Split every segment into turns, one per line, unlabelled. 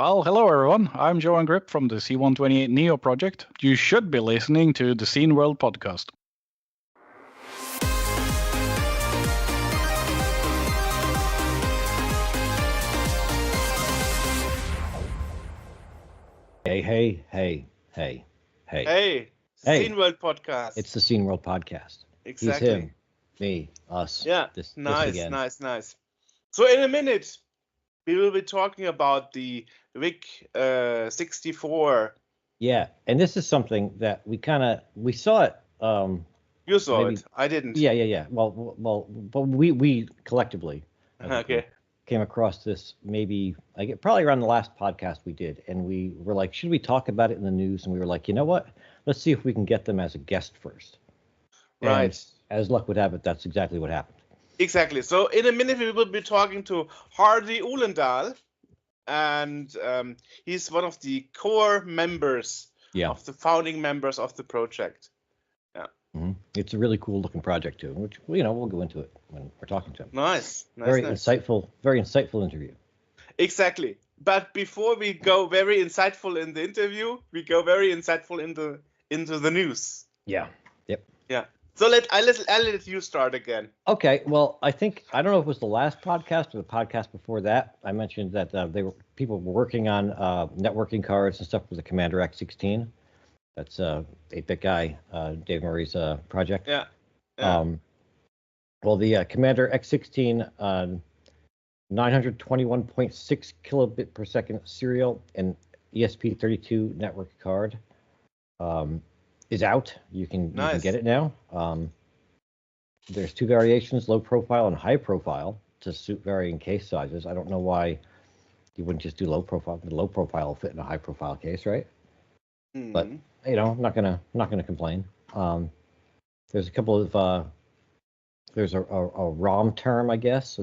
Well, hello everyone. I'm Johan Grip from the C128 Neo project. You should be listening to the Scene World podcast.
Hey.
Hey, Scene World podcast.
It's the Scene World podcast.
Exactly.
He's him, me, us.
Yeah,
this
nice.
So
in a minute, we will be talking about the WiC64.
Yeah, and this is something that we saw it.
You saw it. I didn't.
Yeah. Well, but we collectively came across this probably around the last podcast we did, and we were like, should we talk about it in the news? And we were like, you know what? Let's see if we can get them as a guest first.
Right.
And as luck would have it, that's exactly what happened.
Exactly. So in a minute, we will be talking to Hardy Ullendahl, and he's one of the core members of the founding members of the project. Yeah.
Mm-hmm. It's a really cool looking project too, which we'll go into it when we're talking to him.
Nice.
Very insightful interview.
Exactly. But before we go very insightful in the interview, we go very insightful into the news.
Yeah. Yep.
Yeah. So I'll let you start again.
Okay. Well, I don't know if it was the last podcast or the podcast before that. I mentioned that people were working on networking cards and stuff with the Commander X16. That's 8-bit guy, Dave Murray's project.
Yeah.
Well, the Commander X16 921.6 kilobit per second serial and ESP32 network card is out. You can get it now. There's two variations, low profile and high profile, to suit varying case sizes. I don't know why you wouldn't just do low profile. The low profile will fit in a high profile case, right? Mm-hmm. But I'm not gonna complain. There's a couple of there's a ROM term, I guess. So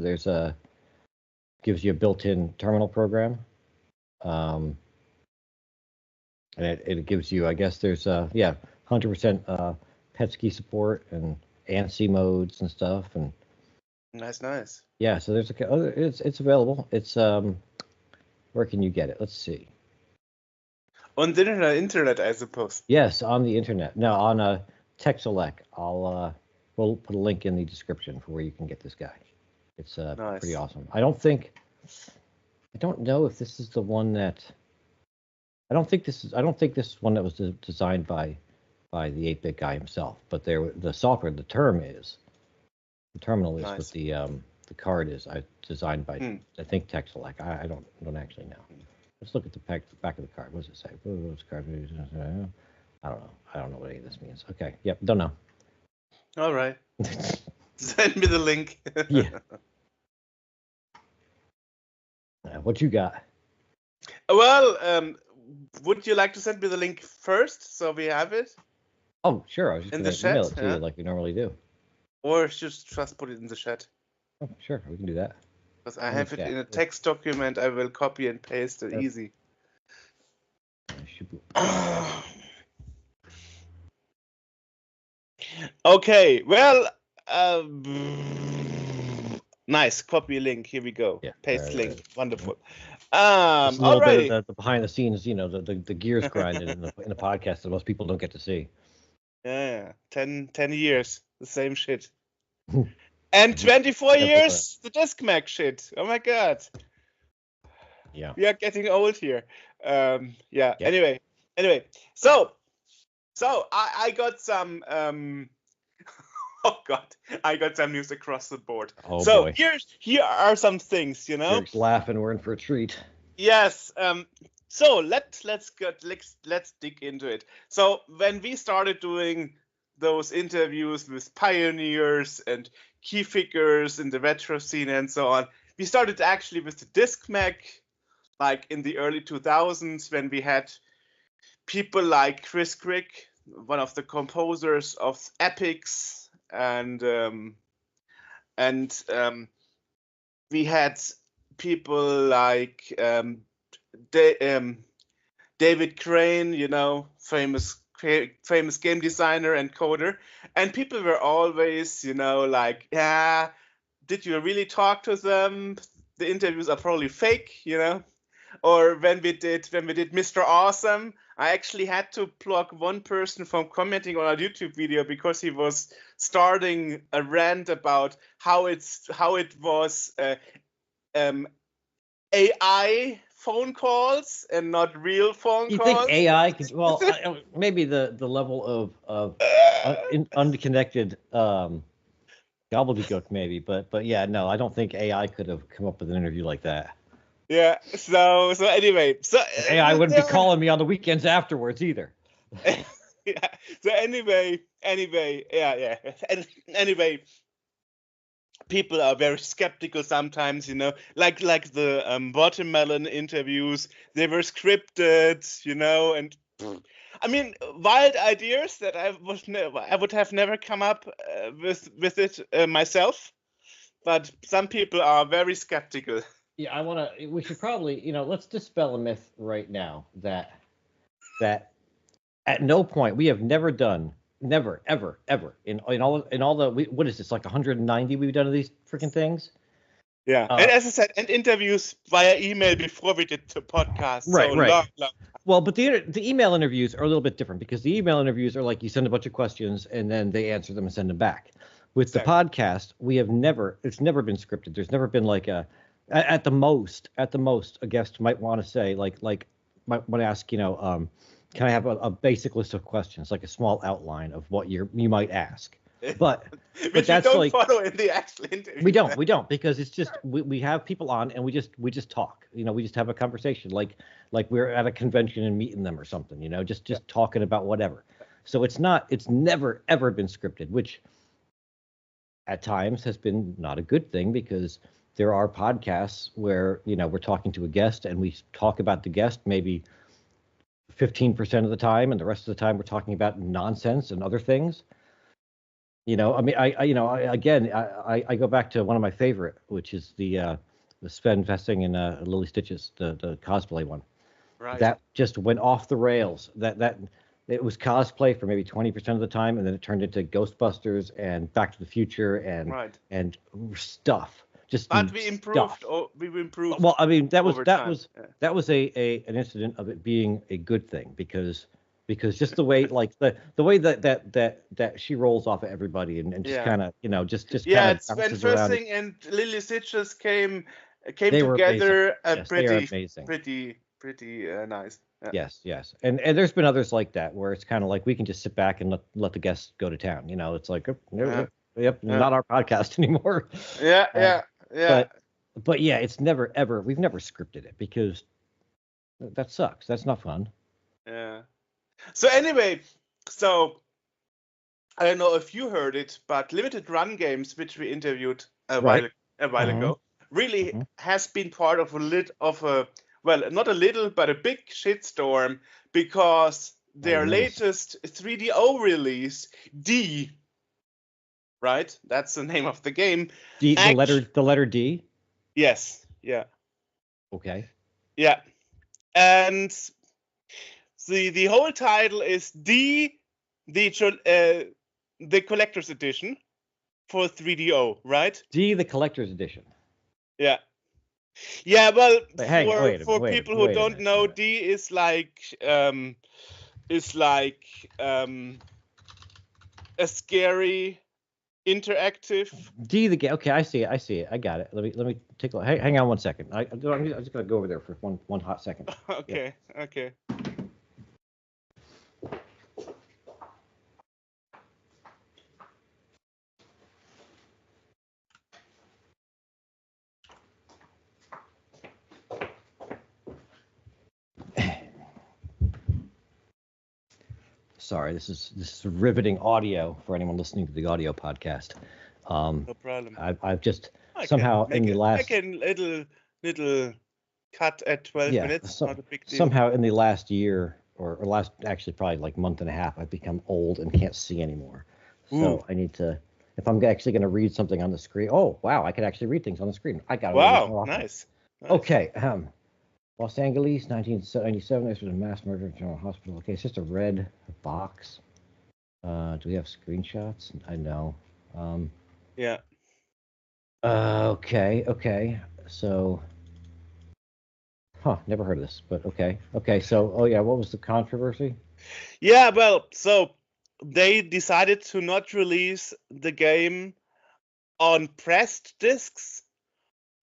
gives you a built-in terminal program. And it gives you, I guess there's 100% PETSCII support and ANSI modes and stuff, and
nice.
Yeah, so there's it's available. It's where can you get it? Let's see.
On the internet, I suppose.
Yes, on the internet. No, on Texelec. We'll put a link in the description for where you can get this guy. It's
nice.
Pretty awesome. I don't know if this is the one that. I don't think this is one that was designed by the 8-bit guy himself. But the software, the terminal is nice. What the card is. Designed by I think Texelec. I don't actually know. Let's look at the back of the card. What does it say? I don't know. I don't know what any of this means. Okay. Yep. Don't know.
All right. Send me the link.
Yeah. What you got?
Well, would you like to send me the link first so we have it?
Oh, sure. I was just
in
going
the
to email
chat,
it to you like we normally do.
Or just put it in the chat.
Oh, sure. We can do that.
Because I have it in a text document. I will copy and paste it easy. Okay. Well, nice. Copy link. Here we go.
Yeah,
paste link.
Right.
Wonderful.
A little bit of the behind the scenes, the gears grinding in the podcast that most people don't get to see.
Yeah. 10 years. The same shit. And 24 years, the Disc Mag shit. Oh my god.
Yeah.
We are getting old here. Yeah. Anyway. So I got some oh god, I got some news across the board.
Oh
so
boy.
Here are some things,
Eric's laughing, we're in for a treat.
Yes. So let's dig into it. So when we started doing those interviews with pioneers and key figures in the retro scene and so on, we started actually with the Disc Mag, like in the early 2000s, when we had people like Chris Crick, one of the composers of Epics, and we had people like David Crane, famous game designer and coder, and people were always, like, yeah, did you really talk to them? The interviews are probably fake, Or when we did Mr. Awesome, I actually had to block one person from commenting on a YouTube video because he was starting a rant about how it was AI phone calls and not real phone calls.
You think AI could? Well, maybe the level of unconnected gobbledygook, maybe, but yeah, no, I don't think AI could have come up with an interview like that.
Yeah. So anyway,
AI wouldn't be calling me on the weekends afterwards either.
Yeah. So anyway, yeah. Anyway, people are very skeptical sometimes, like the watermelon interviews. They were scripted, and I mean, wild ideas that I would have never come up with it myself. But some people are very skeptical.
Yeah, we should probably, let's dispel a myth right now that at no point we have never done, never, ever, in all the, what is this, like 190 we've done of these freaking things?
Yeah, and as I said, and interviews via email before we did the podcast.
Right,
so
right.
Long.
Well, but the email interviews are a little bit different because the email interviews are like you send a bunch of questions and then they answer them and send them back. With the podcast, it's never been scripted. There's never been like at the most, a guest might want to say might want to ask, can I have a basic list of questions, like a small outline of what you might ask. But
Which
that's
we don't
like
follow in the actual interview.
we don't because it's just we have people on and we just talk. We just have a conversation like we're at a convention and meeting them or something. Just talking about whatever. So it's never ever been scripted, which at times has been not a good thing because there are podcasts where we're talking to a guest and we talk about the guest maybe 15% of the time, and the rest of the time we're talking about nonsense and other things. I mean, I go back to one of my favorite, which is the Sven Vesting and Lily Stitches, the cosplay one.
Right.
That just went off the rails. That it was cosplay for maybe 20% of the time, and then it turned into Ghostbusters and Back to the Future and stuff.
But we improved. We improved.
Well, I mean, that was
an
incident of it being a good thing because just the way the way that she rolls off of everybody and just kind of just
yeah,
it's
when Festing and Lily Stitches came together, pretty nice. Yeah.
Yes, and there's been others like that where it's kind of like we can just sit back and let the guests go to town. It's like not our podcast anymore.
Yeah.
But yeah, it's never ever, we've never scripted it because that sucks. That's not fun.
Yeah. So anyway, I don't know if you heard it, but Limited Run Games, which we interviewed a while ago, really has been part of not a little, but a big shitstorm because their latest 3DO release, D, right? That's the name of the game.
D, the letter D?
Yes. Yeah.
Okay.
Yeah. And the whole title is D, the collector's edition for 3DO, right?
D, the collector's edition.
Yeah. Yeah, well,
for
people who don't know, D is like a scary interactive.
D, the game. Okay, I see it. I got it. Let me take a look. Hang on one second. I'm just gonna go over there for one hot second.
Okay.
Yeah.
Okay.
Sorry, this is riveting audio for anyone listening to the audio podcast.
No problem.
I've just somehow in the last.
I can little cut at 12 minutes. Not a big deal.
Somehow in the last year or last actually probably like month and a half, I've become old and can't see anymore. So I need to. If I'm actually going to read something on the screen, oh wow, I can actually read things on the screen. I got it.
Wow, nice.
Okay. Los Angeles, 1997. This was a mass murder in General Hospital. Okay, it's just a red box. Do we have screenshots? I know.
Yeah.
Okay. So, Huh, never heard of this, but okay. Okay, so, oh yeah, what was the controversy?
Yeah, well, so they decided to not release the game on pressed discs,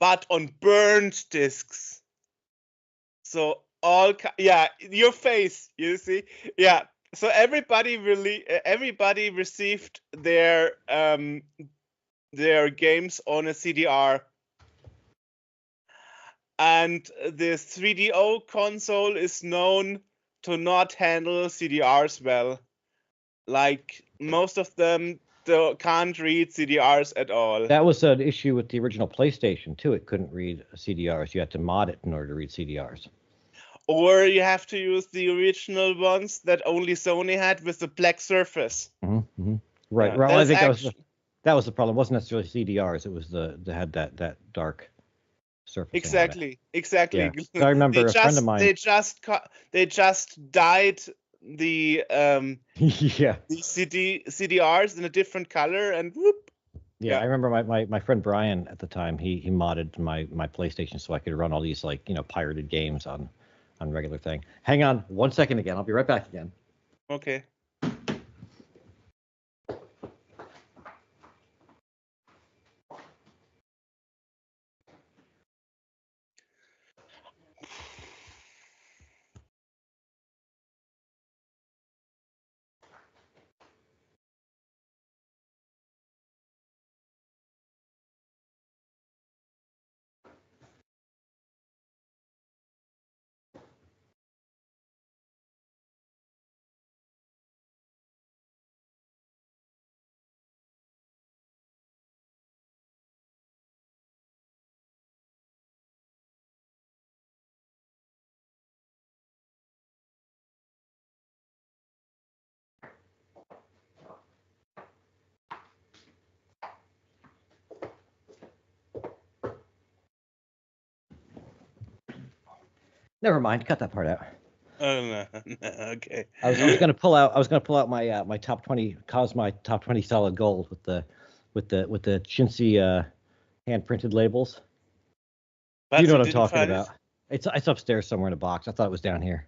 but on burned discs. So yeah, your face, you see, yeah. So everybody received their games on a CDR, and the 3DO console is known to not handle CDRs well. Like most of them can't read CDRs at all.
That was an issue with the original PlayStation too. It couldn't read CDRs. You had to mod it in order to read CDRs.
Or you have to use the original ones that only Sony had with the black surface.
Mm-hmm. Right.
Yeah,
well, I think that was the problem. It wasn't necessarily CDRs. It was they had that dark surface.
Exactly.
Yeah. So I remember a friend of mine.
They just dyed the
yeah,
the CDRs in a different color, and whoop.
Yeah, I remember my friend Brian at the time. He modded my PlayStation so I could run all these pirated games on regular thing. Hang on 1 second again. I'll be right back again.
Okay.
Never mind. Cut that part out.
Oh no. Okay.
I was gonna pull out my my top 20 Cosmi top 20 solid gold with the chintzy hand printed labels.
But
you know what I'm talking about? It's upstairs somewhere in a box. I thought it was down here.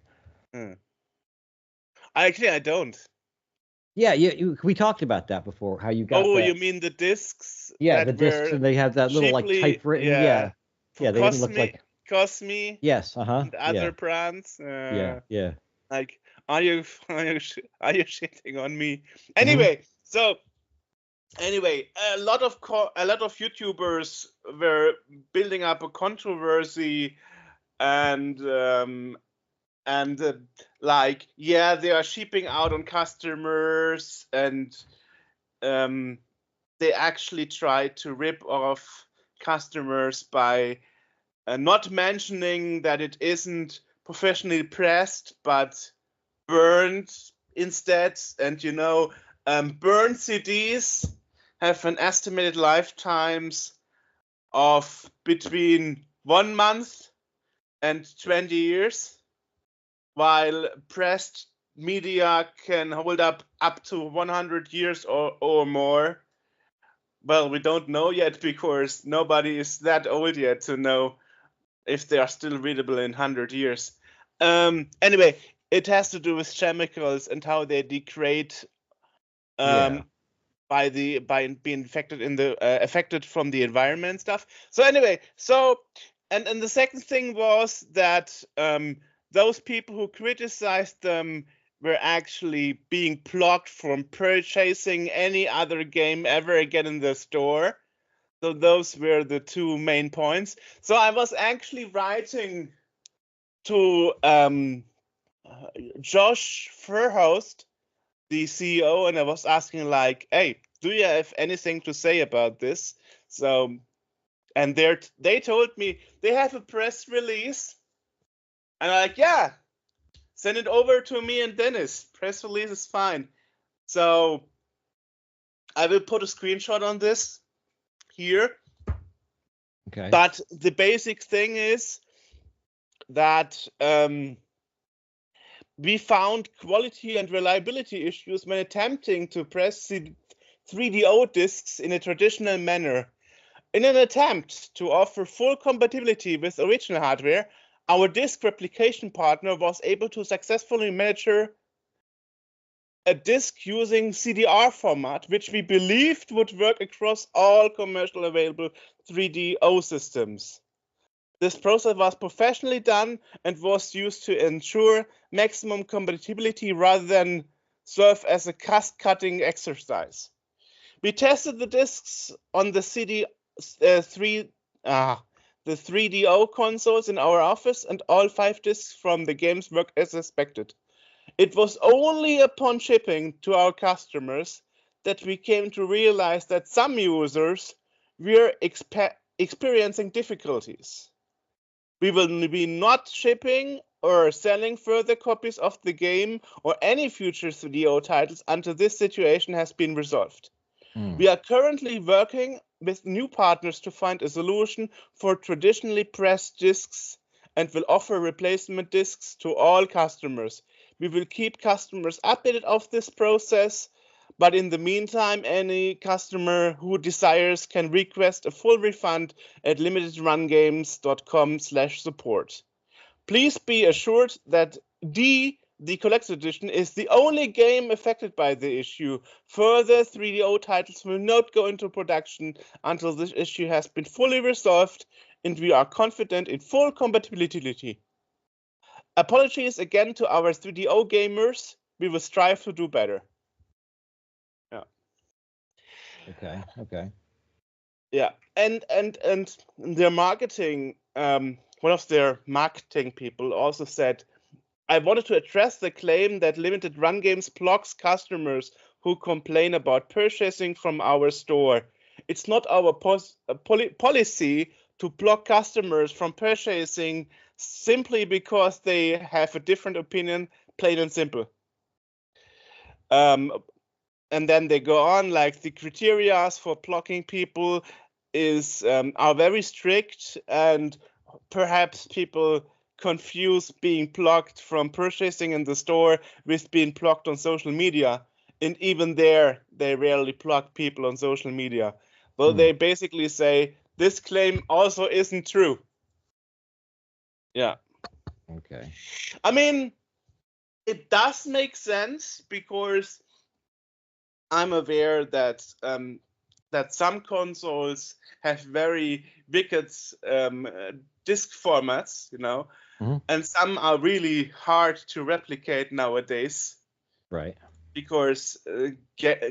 Actually, I don't.
Yeah, we talked about that before. How you got?
Oh, you mean the discs?
Yeah, the discs, and they have that little like typewritten. Yeah, they even look like
Cosmi.
Yes,
and other brands.
Yeah.
Like, are you shitting on me? Anyway, so a lot of YouTubers were building up a controversy, and like, yeah, they are shipping out on customers, and they actually try to rip off customers by not mentioning that it isn't professionally pressed but burned instead. And burned CDs have an estimated lifetimes of between 1 month and 20 years, while pressed media can hold up to 100 years or more. Well, we don't know yet, because nobody is that old yet to know if they are still readable in 100 years. Anyway, it has to do with chemicals and how they degrade by being affected from the environment stuff. So anyway, and the second thing was that those people who criticized them were actually being blocked from purchasing any other game ever again in the store. So those were the two main points. So I was actually writing to Josh Furhost, the CEO, and I was asking like, hey, do you have anything to say about this? So, and they told me they have a press release, and I'm like, yeah, send it over to me and Dennis. Press release is fine. So I will put a screenshot on this here.
Okay.
But the basic thing is that we found quality and reliability issues when attempting to press 3DO discs in a traditional manner. In an attempt to offer full compatibility with original hardware, our disk replication partner was able to successfully manage a disk using CDR format, which we believed would work across all commercial available 3DO systems. This process was professionally done and was used to ensure maximum compatibility rather than serve as a cost-cutting exercise. We tested the disks on the the 3DO consoles in our office, and all 5 disks from the games worked as expected. It was only upon shipping to our customers that we came to realize that some users were experiencing difficulties. We will be not shipping or selling further copies of the game or any future 3DO titles until this situation has been resolved. We are currently working with new partners to find a solution for traditionally pressed discs and will offer replacement discs to all customers. We will keep customers updated of this process, but in the meantime, any customer who desires can request a full refund at limitedrungames.com/support. Please be assured that the Collector's Edition is the only game affected by the issue. Further 3DO titles will not go into production until this issue has been fully resolved, and we are confident in full compatibility. Apologies again to our 3DO gamers. We will strive to do better. Yeah.
Okay.
Yeah, and their marketing, one of their marketing people also said, I wanted to address the claim that Limited Run Games blocks customers who complain about purchasing from our store. It's not our policy to block customers from purchasing simply because they have a different opinion, plain and simple. And then they go on, like the criteria for blocking people are very strict, and perhaps people confuse being blocked from purchasing in the store with being blocked on social media. And even there, they rarely block people on social media. Well, they basically say this claim also isn't true. Yeah.
Okay.
I mean, it does make sense because I'm aware that that some consoles have very wicked disk formats, and some are really hard to replicate nowadays.
Right.
Because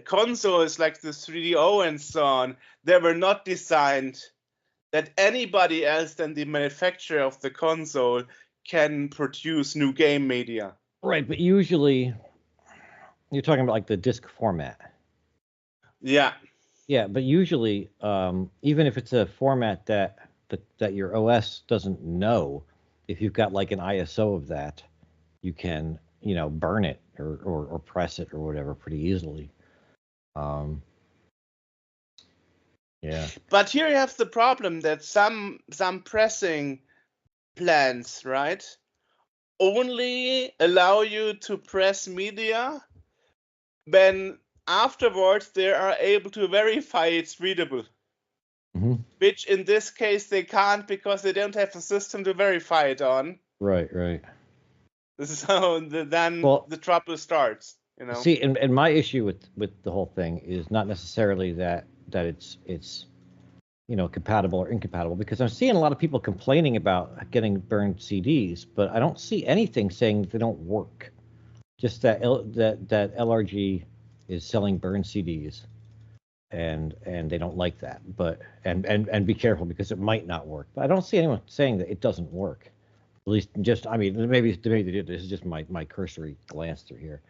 consoles like the 3DO and so on, they were not designed that anybody else than the manufacturer of the console can produce new game media.
Right, but usually you're talking about like the disk format.
Yeah.
Yeah, but usually, even if it's a format that your OS doesn't know, if you've got like an ISO of that, you can burn it or press it or whatever pretty easily. Yeah.
But here you have the problem that some pressing plans, right, only allow you to press media when afterwards they are able to verify it's readable.
Mm-hmm.
Which in this case they can't because they don't have a system to verify it on.
Right.
So then the trouble starts.
See, and my issue with the whole thing is not necessarily that it's compatible or incompatible, because I'm seeing a lot of people complaining about getting burned CDs, but I don't see anything saying that they don't work. Just that LRG is selling burned CDs, and they don't like that. But and be careful because it might not work. But I don't see anyone saying that it doesn't work. At least, maybe they did. This is just my cursory glance through here.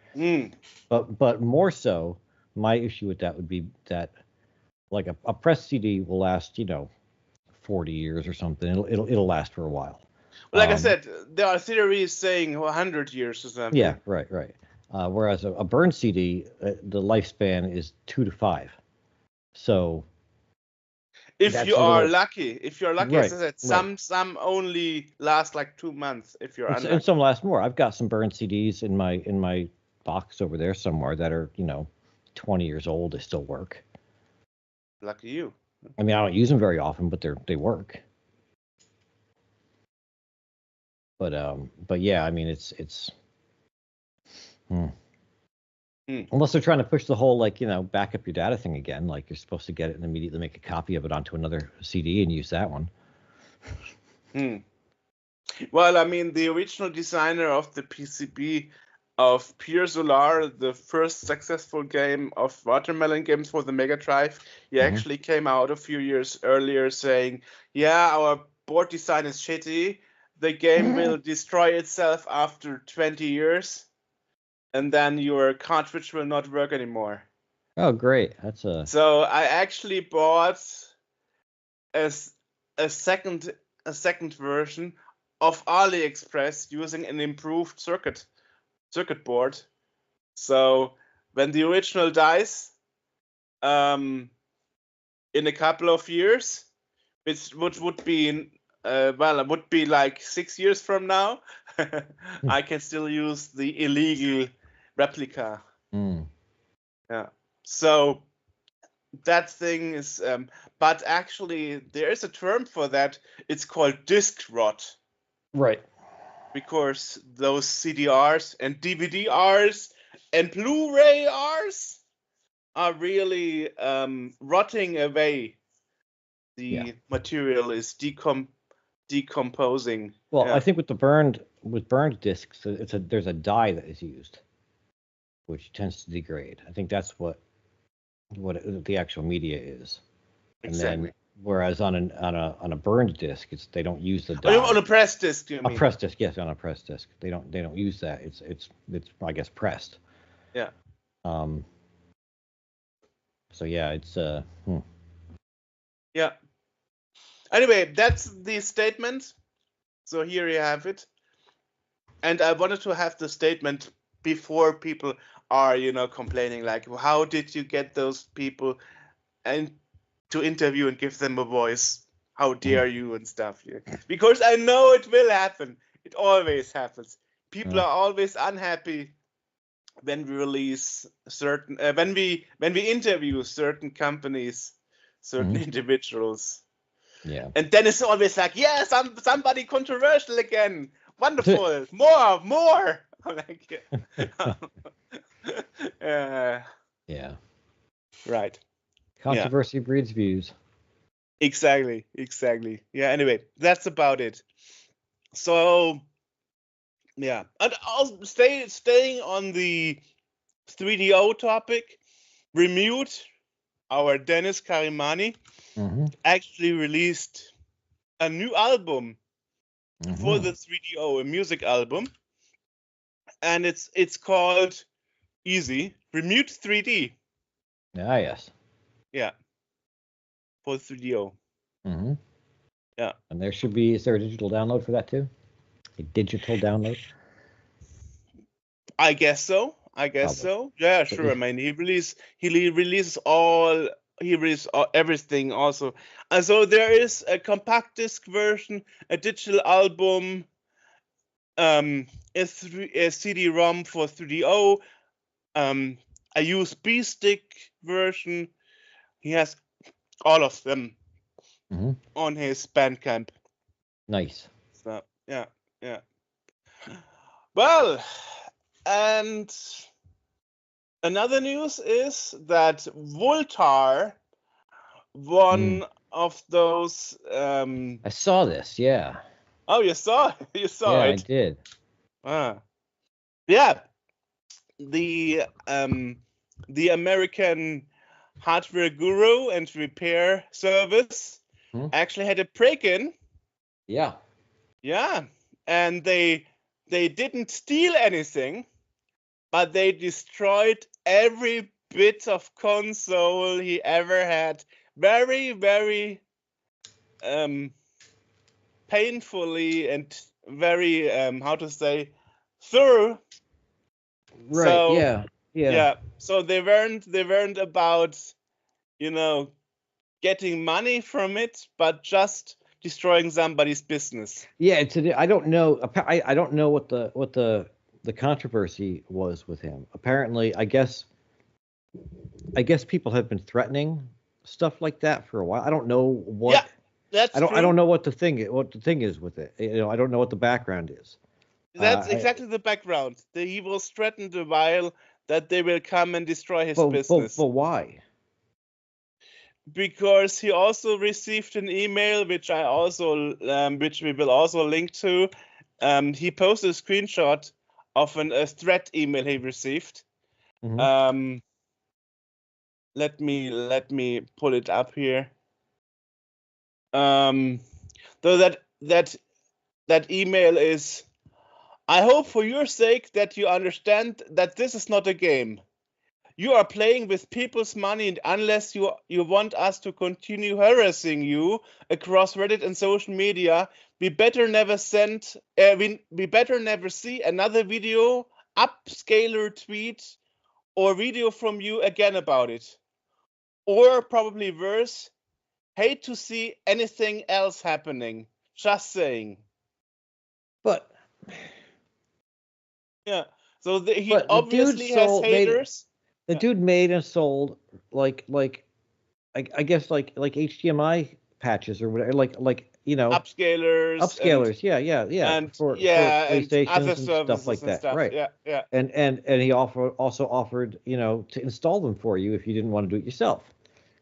But more so, my issue with that would be that, like a pressed CD will last 40 years or something. It'll last for a while.
Like I said, there are theories saying 100 years or something.
Yeah, right. Whereas a burned CD, the lifespan is 2 to 5. So
if you are lucky,
right,
as I said, some only last like 2 months if you're unlucky.
And some last more. I've got some burned CDs in my box over there somewhere that are 20 years old. They still work.
Lucky you.
I mean, I don't use them very often, but they work. But yeah, I mean, it's unless they're trying to push the whole, like, back up your data thing again, like you're supposed to get it and immediately make a copy of it onto another CD and use that one.
Well, I mean, the original designer of the PCB of Pure Solar, the first successful game of Watermelon games for the Mega Drive, he actually came out a few years earlier saying, yeah, our board design is shitty. The game will destroy itself after 20 years, and then your cartridge will not work anymore.
Oh, great.
So I actually bought a second version of AliExpress using an improved circuit board. So when the original dies, in a couple of years, which would be it would be like 6 years from now, I can still use the illegal replica. Yeah. So that thing is, but actually there is a term for that. It's called disk rot.
Right.
Because those CDRs and DVD-Rs and Blu-ray-Rs are really rotting away. The material is decomposing.
Well, I think with burned discs, there's a dye that is used, which tends to degrade. I think that's what the actual media is.
Exactly.
And then, whereas on a burned disc, they don't use the dye.
On a press disc, you mean?
A press disc, yes, on a press disc. They don't use that. It's I guess pressed.
Yeah.
So yeah, it's
Yeah. Anyway, that's the statement. So here you have it. And I wanted to have the statement before people are, complaining like, how did you get those people and to interview and give them a voice? How dare you and stuff. Yeah. Because I know it will happen. It always happens. People are always unhappy when we release certain when we interview certain companies, certain individuals.
Yeah.
And then it's always like, yeah, somebody controversial again. Wonderful. More. Like,
yeah.
Right.
Controversy breeds views.
Exactly. Yeah, anyway, that's about it. So, yeah. And I'll staying on the 3DO topic, Remute, our Dennis Karimani, actually released a new album for the 3DO, a music album. And it's called Easy, Remute 3D.
Ah, yes.
Yeah. For 3DO. Yeah.
And is there a digital download for that too? A digital download?
I guess so. Yeah, sure. I mean, he releases everything also. And so there is a compact disc version, a digital album, a CD-ROM for 3DO, a USB stick version. He has all of them on his Bandcamp.
Nice.
So yeah. Well, and another news is that Voltar, one of those.
I saw this. Yeah.
Oh, you saw it.
Yeah, I did.
Yeah. The American hardware guru and repair service actually had a break-in.
Yeah.
Yeah, and they didn't steal anything, but they destroyed every bit of console he ever had. Very, very painfully and very thorough.
Right. So, yeah.
So they weren't about getting money from it, but just destroying somebody's business.
Yeah, I don't know. I don't know what the controversy was with him. Apparently, I guess people have been threatening stuff like that for a while. I don't know what.
That's
I don't know what the thing is with it. I don't know what the background is.
That's exactly the background. He was threatened a while that they will come and destroy his business.
But why?
Because he also received an email, which which we will also link to. He posted a screenshot of a threat email he received.
Mm-hmm.
Let me pull it up here. Though that email is, I hope for your sake that you understand that this is not a game. You are playing with people's money, and unless you want us to continue harassing you across Reddit and social media, we better never we better never see another video, upscaler tweet, or video from you again about it. Or probably worse, hate to see anything else happening. Just saying.
But
yeah, so he obviously has haters.
The dude made and sold like I guess like HDMI patches or whatever, like
upscalers.
Yeah.
And
for
PlayStations and
other stuff like that, right?
Yeah.
And he also offered to install them for you if you didn't want to do it yourself.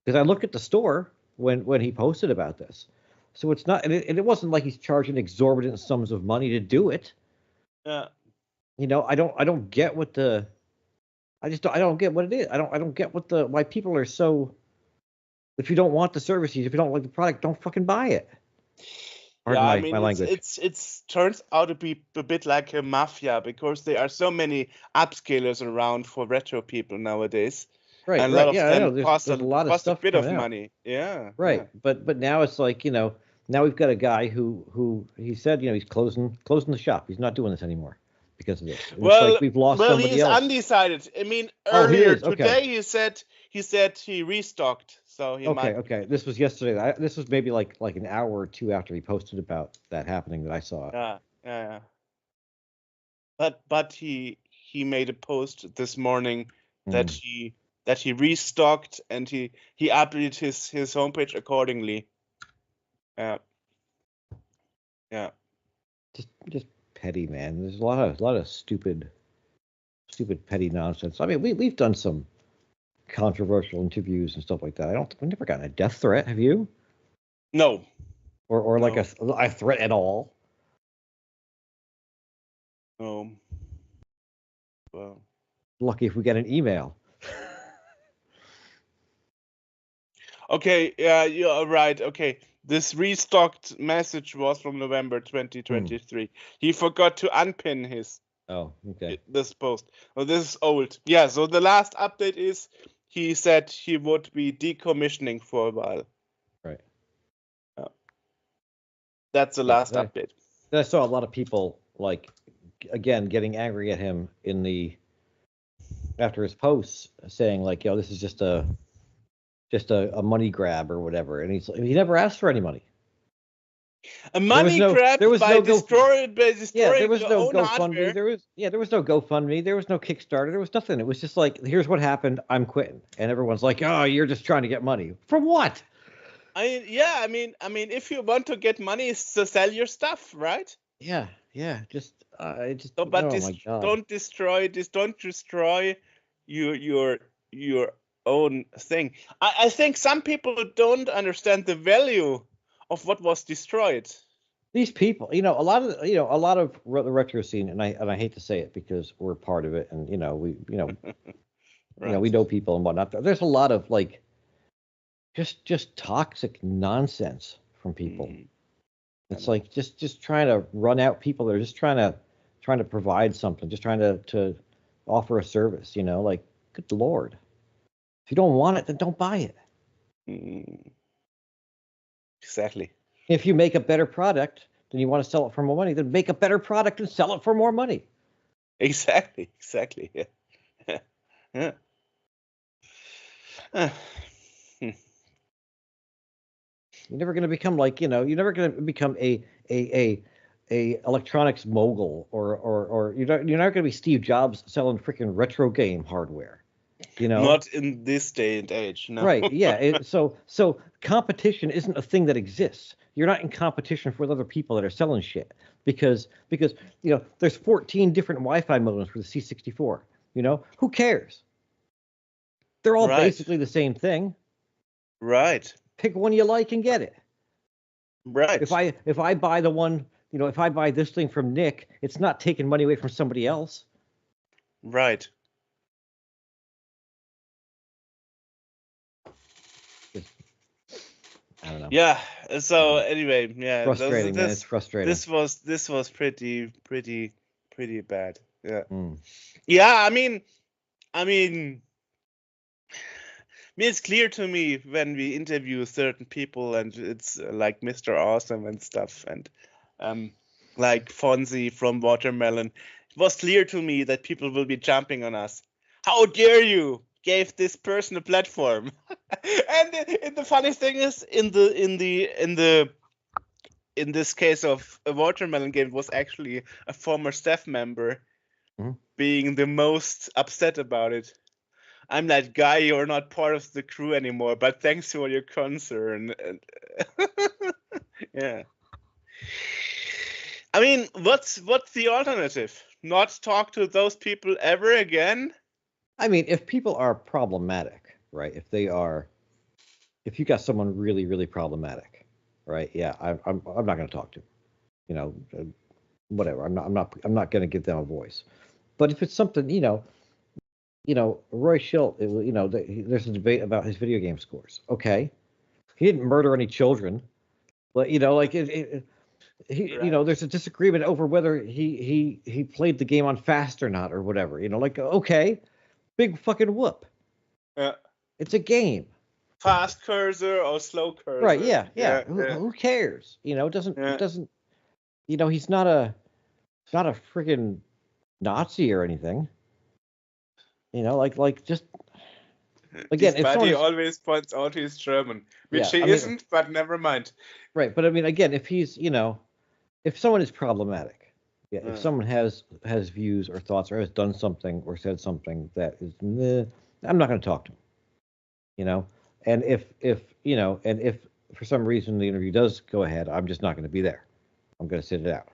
Because I looked at the store when he posted about this, so it's not, and it wasn't like he's charging exorbitant sums of money to do it.
Yeah.
I don't get what the. I don't get what it is. I don't get why people are so. If you don't want the services, if you don't like the product, don't fucking buy it. Pardon my language.
It's turns out to be a bit like a mafia, because there are so many upscalers around for retro people nowadays.
Right.
And
a lot
of them
cost a lot of stuff
a bit of
out.
money. Yeah.
Right.
Yeah.
But now it's like, now we've got a guy who he said, he's closing the shop. He's not doing this anymore because of this.
Well,
like we've lost somebody
he's
else.
undecided. I mean, earlier today
okay.
he said he restocked. So he might.
Okay. This was yesterday. This was maybe like an hour or two after he posted about that happening that I saw it.
Yeah. But he made a post this morning that he restocked, and he updated his homepage accordingly. Yeah.
Just petty, man. There's a lot of stupid petty nonsense. I mean, we've done some controversial interviews and stuff like that. We've never gotten a death threat. Have you?
No.
Or like a threat at all?
No. Well.
Lucky if we get an email.
Okay, yeah, you're right. Okay, this restocked message was from November 2023. He forgot to unpin his.
Oh, okay.
This post. Oh, this is old. Yeah, so the last update is he said he would be decommissioning for a while.
Right.
Yeah. That's the last update.
I saw a lot of people, like, again, getting angry at him after his posts, saying like, this is just a money grab or whatever, and he never asked for any money.
A money grab by destroying
there was no
own hardware.
There was no GoFundMe. There was no Kickstarter. There was nothing. It was just like, here's what happened. I'm quitting, and everyone's like, oh, you're just trying to get money from what?
I mean, if you want to get money, it's to sell your stuff, right?
Yeah.
Don't destroy this. Don't destroy your own thing. I think some people don't understand the value of what was destroyed.
These people, a lot of the retro scene, and I hate to say it because we're part of it, and we
right.
We know people and whatnot. There's a lot of like just toxic nonsense from people. It's like just trying to run out people. They're just trying to provide something, just trying to offer a service. Like, good Lord. If you don't want it, then don't buy it.
Exactly.
If you make a better product, then you want to sell it for more money, then make a better product and sell it for more money.
Exactly. Yeah.
You're never going to become like, you're never going to become a electronics mogul, or you're not going to be Steve Jobs selling freaking retro game hardware. You know,
not in this day and age. No.
Right? Yeah. So competition isn't a thing that exists. You're not in competition with other people that are selling shit because there's 14 different Wi-Fi modems for the C64. You know, who cares? They're all basically the same thing.
Right.
Pick one you like and get it.
Right.
If I buy the one, if I buy this thing from Nick, it's not taking money away from somebody else.
Right.
I don't know.
Yeah. So anyway, yeah.
Frustrating, man. It's frustrating.
This was pretty bad. Yeah.
Mm.
Yeah. I mean, it's clear to me when we interview certain people, and it's like Mr. Awesome and stuff, and like Fonzie from Watermelon. It was clear to me that people will be jumping on us. How dare you gave this person a platform? And the funny thing is, in this case of a Watermelon game, it was actually a former staff member being the most upset about it. I'm that guy, you're not part of the crew anymore, but thanks for your concern. Yeah. I mean, what's the alternative? Not talk to those people ever again?
I mean, if people are problematic, right? If you got someone really, really problematic, right? Yeah, I'm not going to talk to them. Whatever. I'm not going to give them a voice. But if it's something, Roy Schilt, there's a debate about his video game scores. Okay, he didn't murder any children, but there's a disagreement over whether he played the game on fast or not or whatever. Okay, big fucking whoop.
Yeah,
it's a game.
Fast cursor or slow cursor.
Right? Yeah. Who cares? It doesn't. He's not a friggin' Nazi or anything. Just again,
if he always points out he's German, which he isn't, but never mind.
Right, but I mean, again, if he's, if someone is problematic, if someone has views or thoughts or has done something or said something that is, I'm not going to talk to him. And if for some reason the interview does go ahead, I'm just not going to be there. I'm going to sit it out.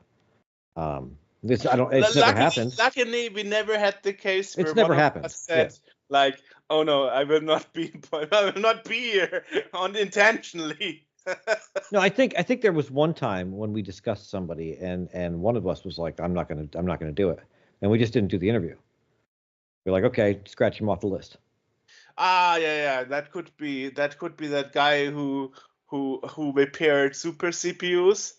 It's never happened.
Luckily, we never had the case where
it's never happened.
Us said, oh no, I will not be here unintentionally.
No, I think there was one time when we discussed somebody and one of us was like, I'm not gonna do it, and we just didn't do the interview. We're like, okay, scratch him off the list.
Yeah, that could be that guy who repaired super CPUs.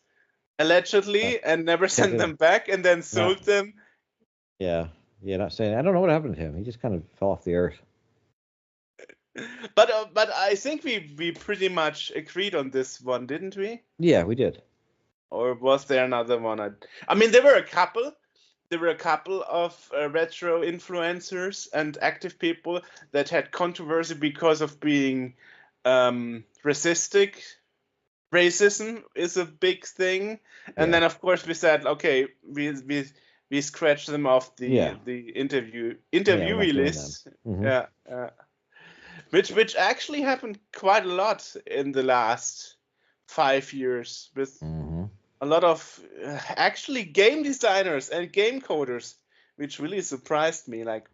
Allegedly, and never sent them back, and then sold them.
Yeah, not saying. I don't know what happened to him. He just kind of fell off the earth.
But I think we pretty much agreed on this one, didn't we?
Yeah, we did.
Or was there another one? I mean, there were a couple. There were a couple of retro influencers and active people that had controversy because of being racistic. Racism is a big thing, and then of course we said, okay, we scratched them off the interviewee list.
Mm-hmm.
Which actually happened quite a lot in the last 5 years with a lot of actually game designers and game coders, which really surprised me. Like,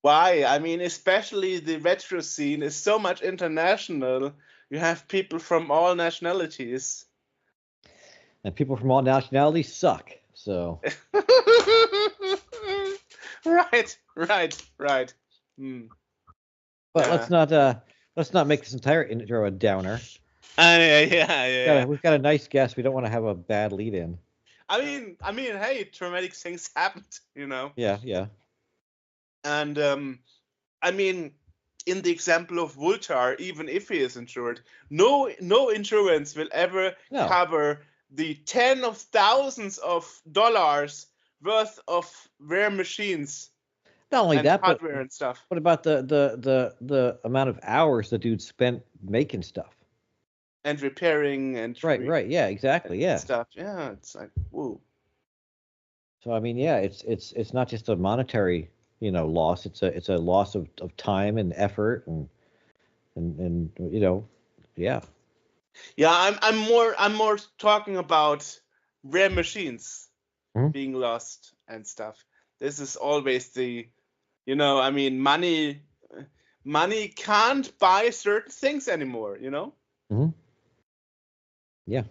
why? I mean, especially the retro scene is so much international. You have people from all nationalities.
And people from all nationalities suck, so.
Right.
But let's not make this entire intro a downer.
Yeah.
We've got a nice guest. We don't want to have a bad lead in.
I mean, hey, traumatic things happened,
Yeah.
And I mean, in the example of Vultar, even if he is insured, no insurance will ever cover the tens of thousands of dollars worth of rare machines.
Not only
and
that,
hardware and stuff.
What about the amount of hours the dude spent making stuff
and repairing and
right? Yeah, exactly. Yeah,
stuff. Yeah, it's like whoa.
So I mean, yeah, it's not just a monetary loss. It's a loss of time and effort and yeah.
Yeah, I'm more talking about rare machines being lost and stuff. This is always the, I mean, money can't buy certain things anymore,
Yeah.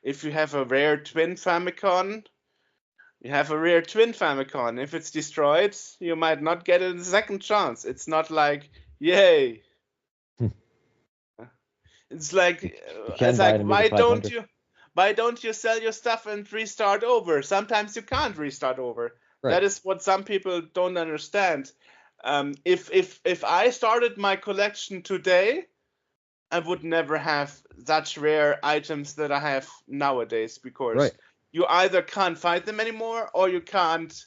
If you have a rare twin Famicom, you have a rare twin Famicom. If it's destroyed, you might not get a second chance. It's not like, yay. It's like why don't you sell your stuff and restart over? Sometimes you can't restart over. Right. That is what some people don't understand. If I started my collection today, I would never have such rare items that I have nowadays, because you either can't find them anymore or you can't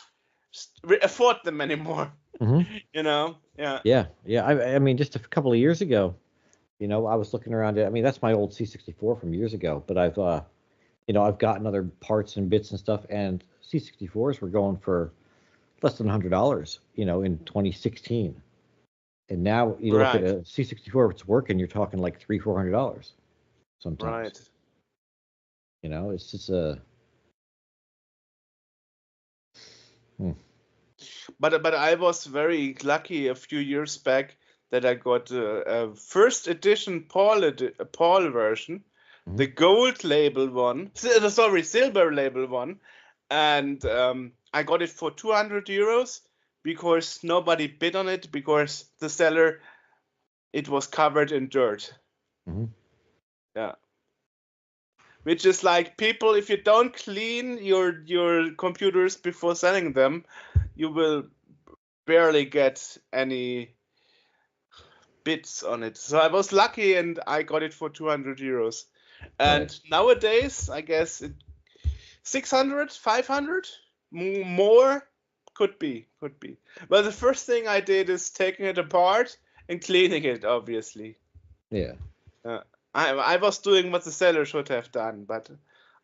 afford them anymore.
Yeah. I mean, just a couple of years ago, I was looking around it. I mean, that's my old C64 from years ago, but I've gotten other parts and bits and stuff, and C64s were going for less than $100, in 2016. And now you look at a C64, if it's working, you're talking like $300-400 sometimes. Right. It's just a.
But I was very lucky a few years back that I got a first edition PAL version, the gold label one, silver label one, and I got it for €200 because nobody bid on it, because the seller, it was covered in dirt. Yeah. Which is like, people, if you don't clean your computers before selling them, you will barely get any bits on it. So I was lucky and I got it for €200. And nowadays, I guess 600, 500 more could be. But the first thing I did is taking it apart and cleaning it, obviously.
Yeah.
I was doing what the seller should have done, but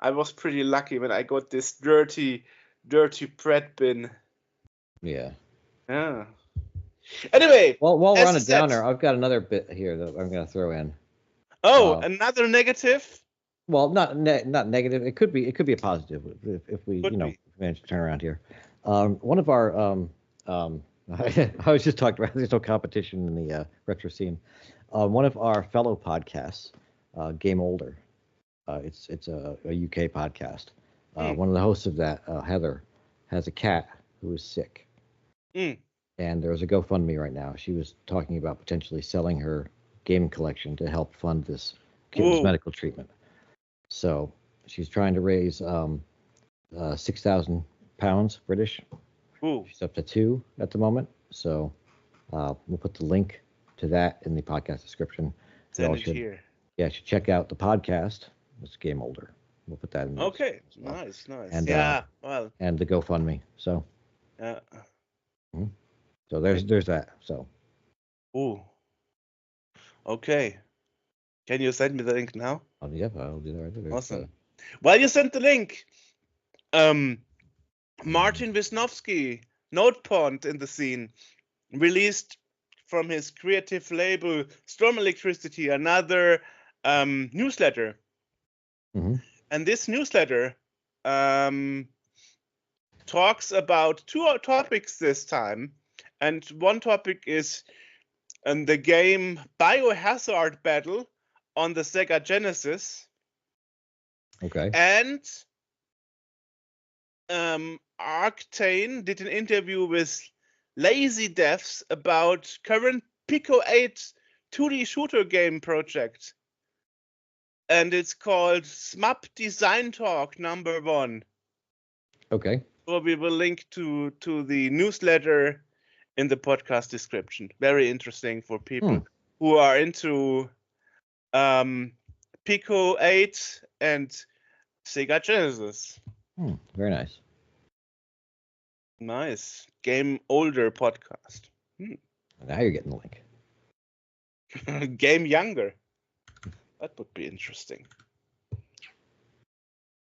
I was pretty lucky when I got this dirty bread bin.
Yeah.
Yeah. Anyway.
Well, while we're on a downer, I've got another bit here that I'm going to throw in.
Oh, another negative?
Well, not negative. It could be a positive if we manage to turn around here. One of our I was just talking about, there's no competition in the retro scene. One of our fellow podcasts, Game Older, it's a UK podcast. One of the hosts of that, Heather, has a cat who is sick. And there's a GoFundMe right now. She was talking about potentially selling her game collection to help fund this kitten's medical treatment. So she's trying to raise £6,000 British. She's up to 2 at the moment. So we'll put the link to that in the podcast description.
Send it here.
Yeah, you should check out the podcast. It's Game Older. We'll put that in there.
Okay, well. Nice. And,
and the GoFundMe. So.
Yeah.
So there's that. So.
Okay. Can you send me the link now?
I'll do that right there.
Awesome. Well, you sent the link. Martin Wisnowski, Notepont in the scene, released from his creative label Storm Electricity another newsletter. And this newsletter talks about 2 topics this time. And one topic is the game Biohazard Battle on the Sega Genesis.
Okay.
And Arctane did an interview with Lazy Devs about current Pico 8 2D shooter game project. And it's called SMAP Design Talk #1.
Okay.
So we will link to the newsletter in the podcast description. Very interesting for people who are into Pico 8 and Sega Genesis.
Very nice.
Nice. Game Older podcast.
Now you're getting the
link. Game Younger. That would be interesting.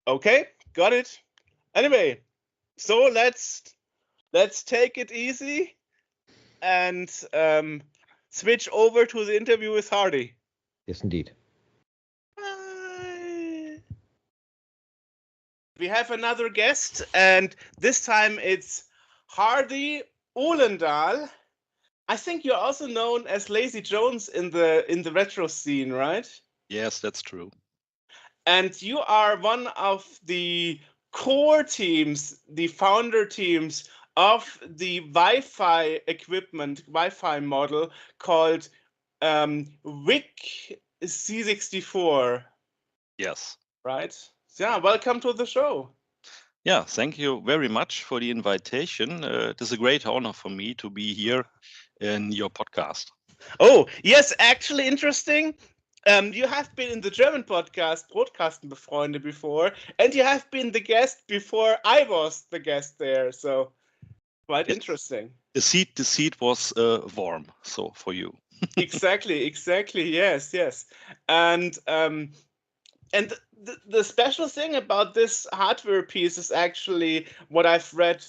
Okay, got it. Anyway, so let's let's take it easy and switch over to the interview with Hardy.
Yes, indeed.
Bye. We have another guest, and this time it's Hardy Ullendahl. I think you're also known as Lazy Jones in the retro scene, right?
Yes, that's true.
And you are one of the core teams, the founder teams of the Wi-Fi equipment, Wi-Fi model called WiC64.
Yes.
Right? Yeah, welcome to the show.
Yeah, thank you very much for the invitation. It is a great honor for me to be here in your podcast.
Oh, yes, actually interesting. You have been in the German podcast, Brotkasten Befreunde, before, and you have been the guest before I was the guest there. So, quite interesting.
The seat was warm, so for you.
Exactly. Yes. And the special thing about this hardware piece is actually what I've read,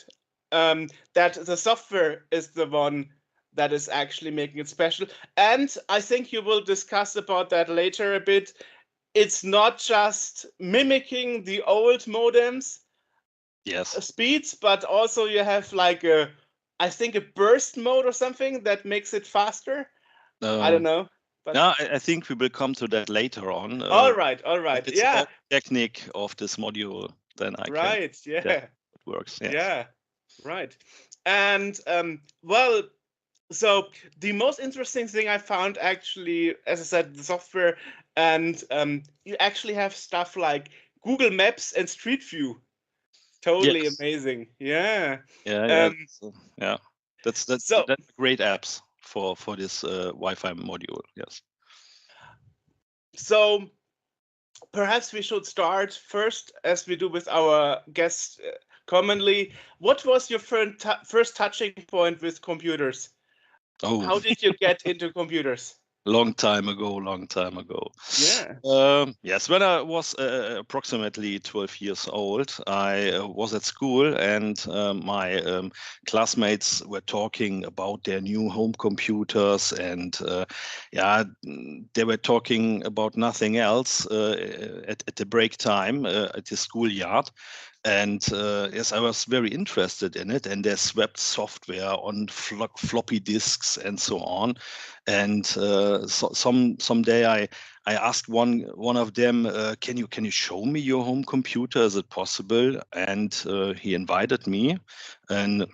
that the software is the one that is actually making it special. And I think you will discuss about that later a bit. It's not just mimicking the old modems speeds, but also you have like I think a burst mode or something that makes it faster. I don't know.
But no, I think we will come to that later on.
All right.
It's about the technique of this module, then I
can. Yeah.
It works. Yes.
Yeah. Right. And well, so the most interesting thing I found actually, as I said, the software, and you actually have stuff like Google Maps and Street View. Totally amazing. Yeah.
Yeah. That's great apps for this Wi-Fi module. Yes.
So perhaps we should start first, as we do with our guests commonly. What was your first touching point with computers?
Oh.
How did you get into computers?
Long time ago.
Yeah.
Yes, when I was approximately 12 years old, I was at school, and my classmates were talking about their new home computers, and they were talking about nothing else at the break time at the schoolyard. And yes, I was very interested in it, and there's web software on floppy disks and so on. And someday I asked one of them, can you show me your home computer? Is it possible? And he invited me, and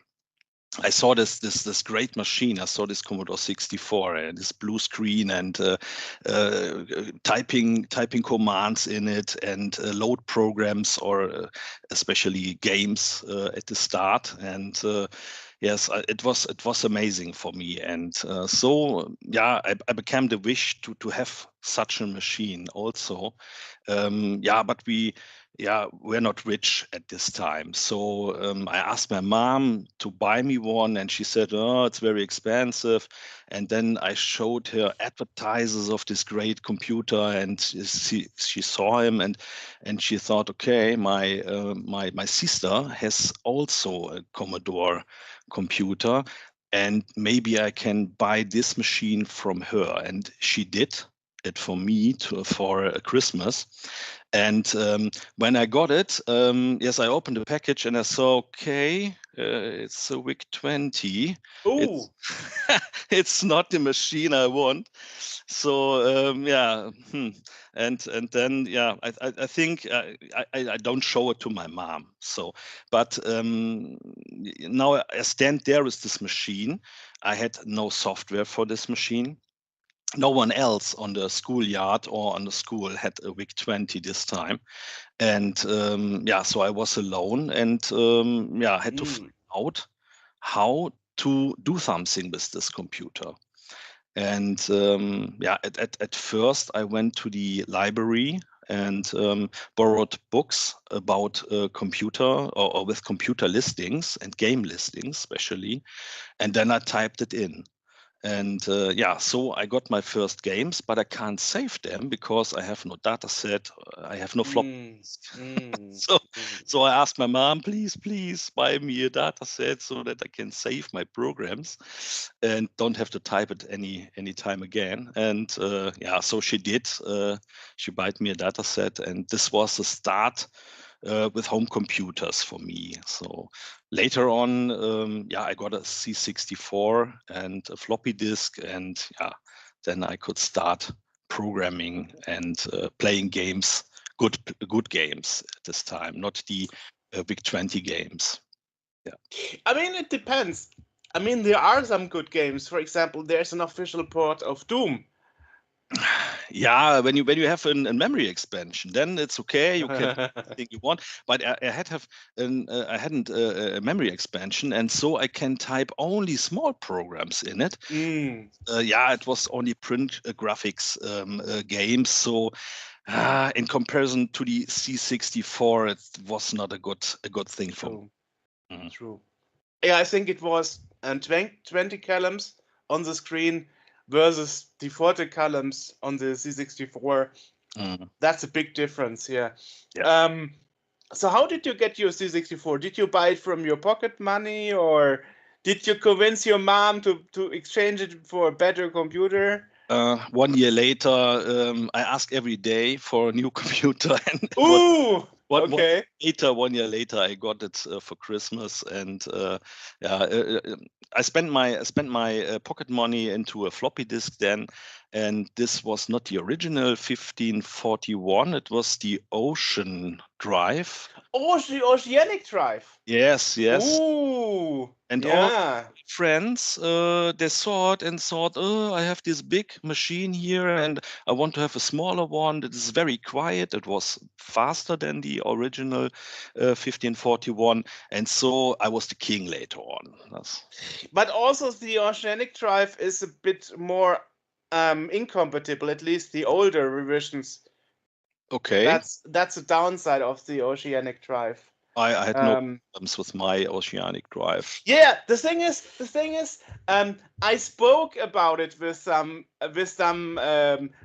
I saw this great machine. I saw this Commodore 64 and this blue screen, and typing commands in it, and load programs, or especially games at the start. And yes, it was amazing for me. And I became the wish to have such a machine also. But we're not rich at this time. So I asked my mom to buy me one, and she said, oh, it's very expensive. And then I showed her advertises of this great computer, and she saw him, and she thought, okay, my sister has also a Commodore computer, and maybe I can buy this machine from her. And she did it for me for Christmas. And when I got it, yes, I opened the package and I saw, okay, it's a WiC20.
Oh,
it's not the machine I want. So and then I think I don't show it to my mom. So, but now I stand there with this machine. I had no software for this machine. No one else on the schoolyard or on the school had a WiC20 this time. And so I was alone, and had to find out how to do something with this computer. And at first I went to the library and borrowed books about computer or with computer listings and game listings especially. And then I typed it in. And so I got my first games, but I can't save them because I have no data set. I have no flop. So I asked my mom, please buy me a data set so that I can save my programs and don't have to type it any time again. And so she did. She bought me a data set, and this was the start with home computers for me. So later on, I got a C64 and a floppy disk, and then I could start programming and playing games, good games at this time, not the WiC20 games. Yeah.
I mean, it depends. I mean, there are some good games. For example, there's an official port of Doom.
Yeah, when you have a memory expansion, then it's okay. You can do anything you want. But I hadn't a memory expansion, and so I can type only small programs in it. It was only print graphics games. So in comparison to the C64, it was not a good thing for me.
Mm-hmm. True. Yeah, I think it was 20 columns on the screen versus the 40 columns on the C64. That's a big difference. Yeah. So how did you get your C64? Did you buy it from your pocket money, or did you convince your mom to exchange it for a better computer?
1 year later, I ask every day for a new computer. And
Ooh! Okay.
1 year later, I got it for Christmas, and I spent my pocket money into a floppy disk then, and this was not the original 1541. It was the Ocean drive.
Oh, the Oceanic drive.
Yes.
Ooh.
And all friends, they saw it and thought, oh, I have this big machine here and I want to have a smaller one that is very quiet. It was faster than the original 1541. And so I was the king later on.
But also the Oceanic drive is a bit more incompatible, at least the older revisions.
Okay.
That's a downside of the Oceanic drive.
I had no problems with my Oceanic drive.
Yeah, the thing is, I spoke about it with some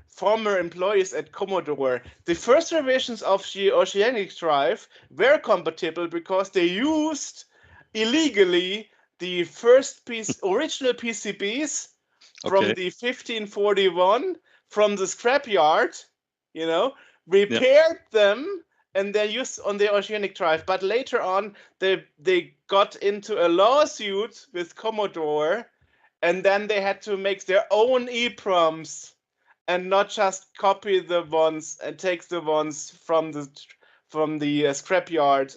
former employees at Commodore. The first revisions of the Oceanic drive were compatible because they used illegally the first original PCBs from the 1541 from the scrapyard, repaired them, and they're used on the Oceanic drive. But later on, they got into a lawsuit with Commodore, and then they had to make their own EEPROMs and not just copy the ones and take the ones from the scrapyard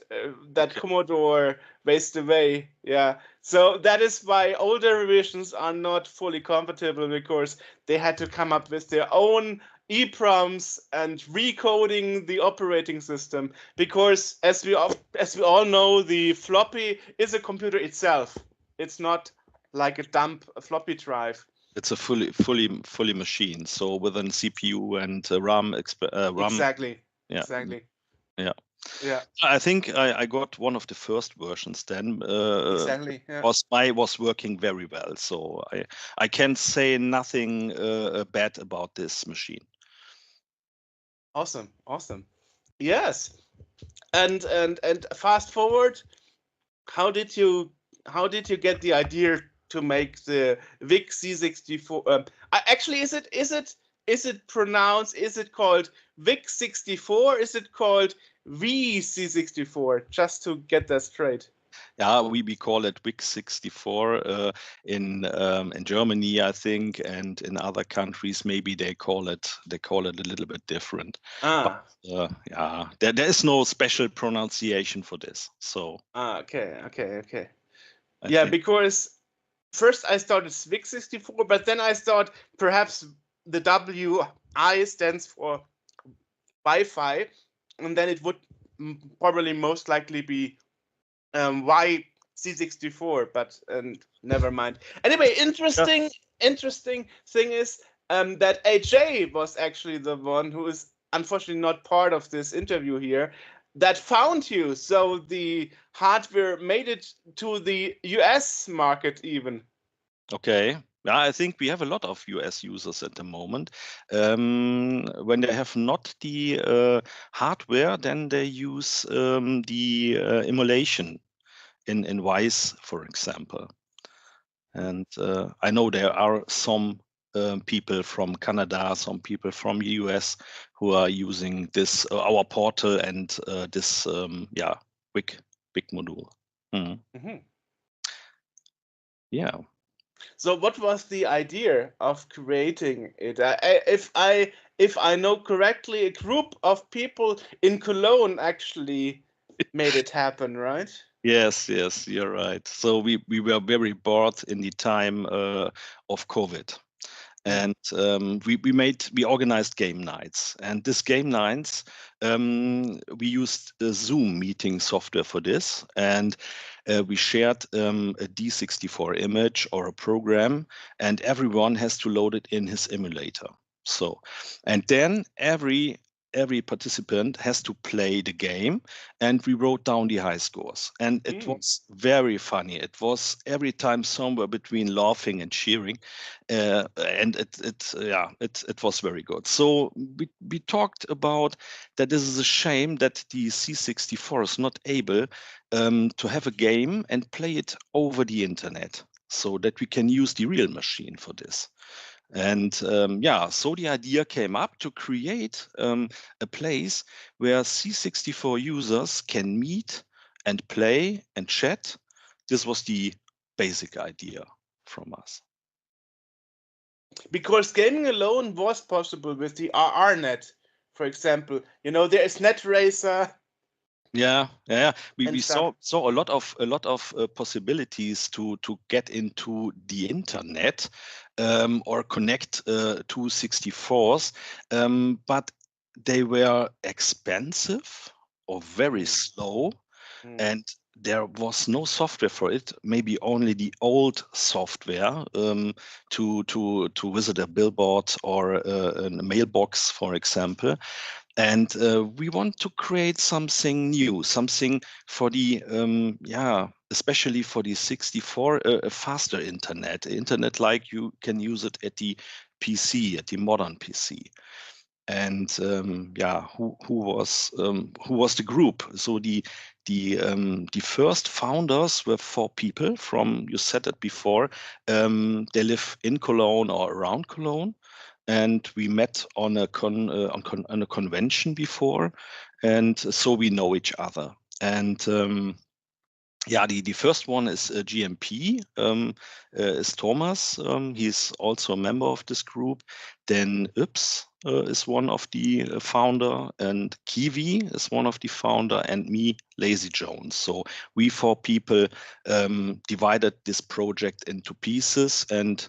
that Commodore waste away. Yeah. So that is why older revisions are not fully compatible, because they had to come up with their own EEPROMs and recoding the operating system, because as we all know, the floppy is a computer itself. It's not like a dumb floppy drive.
It's a fully machine, so with an CPU and RAM.
Exactly.
Yeah.
Exactly.
Yeah. I think I got one of the first versions then.
Exactly. Yeah.
Was working very well, so I can say nothing bad about this machine.
Awesome. Yes. And fast forward, how did you get the idea to make the WiC64? Actually, is it pronounced? Is it called WiC64? Is it called WiC64? Just to get that straight.
Yeah, we call it WiC64 in Germany, I think, and in other countries maybe they call it a little bit different. But, there is no special pronunciation for this. So.
Okay. Because first I started WiC64, but then I thought perhaps the WI stands for Wi-Fi, and then it would probably most likely be WiC64, but never mind. Anyway, interesting thing is that AJ was actually the one who is unfortunately not part of this interview here, that found you. So the hardware made it to the US market even.
Okay. I think we have a lot of US users at the moment. When they have not the hardware, then they use the emulation in WiCE, for example. And I know there are some people from Canada, some people from the US who are using this our portal and this WiC module. Yeah.
So what was the idea of creating it? If I know correctly, a group of people in Cologne actually made it happen, right?
Yes, you're right. So we were very bored in the time of COVID. And we organized game nights, and this game nights we used Zoom meeting software for this, and we shared a D64 image or a program, and everyone has to load it in his emulator. So, and then every participant has to play the game, and we wrote down the high scores, and it was very funny. It was every time somewhere between laughing and cheering, and it was very good. So we talked about that this is a shame that the C64 is not able to have a game and play it over the internet, so that we can use the real machine for this. And so the idea came up to create a place where C64 users can meet and play and chat. This was the basic idea from us.
Because gaming alone was possible with the RRNet, for example. You know, there is NetRacer.
Yeah. We saw a lot of possibilities to get into the internet or connect to 64s, but they were expensive or very slow, and there was no software for it. Maybe only the old software to visit a billboard or a mailbox, for example. And we want to create something new, something for the especially for the 64, a faster internet like you can use it at the PC, at the modern PC. And who was the group? So the first founders were 4 people from, you said it before, they live in Cologne or around Cologne. And we met on a convention before, and so we know each other. And the first one is GMP, is Thomas. He's also a member of this group. Then Ups is one of the founder, and Kiwi is one of the founder, and me, Lazy Jones. So we 4 people divided this project into pieces, and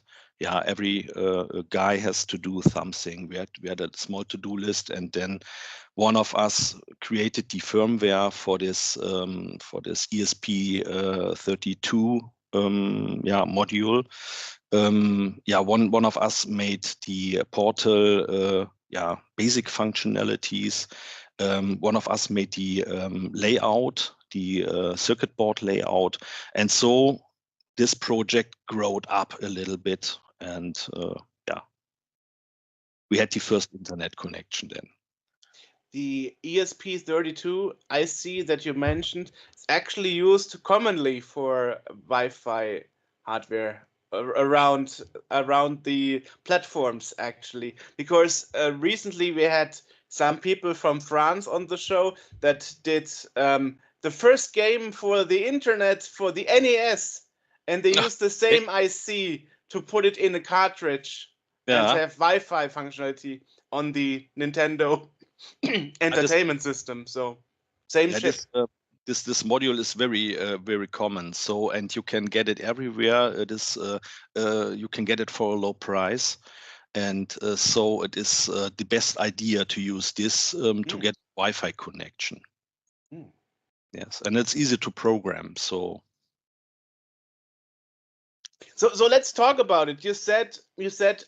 every guy has to do something. We had a small to-do list, and then one of us created the firmware for this ESP32 module. One of us made the portal basic functionalities. One of us made the layout, the circuit board layout, and so this project growed up a little bit, and we had the first internet connection then.
The ESP32 IC that you mentioned is actually used commonly for Wi-Fi hardware around the platforms, actually, because recently we had some people from France on the show that did the first game for the internet for the NES, and they used the same IC to put it in a cartridge and have Wi-Fi functionality on the Nintendo entertainment system. So same chip.
This module is very common. So, and you can get it everywhere. It is you can get it for a low price, and so it is the best idea to use this to get Wi-Fi connection. Yes, and it's easy to program. So
let's talk about it. You said,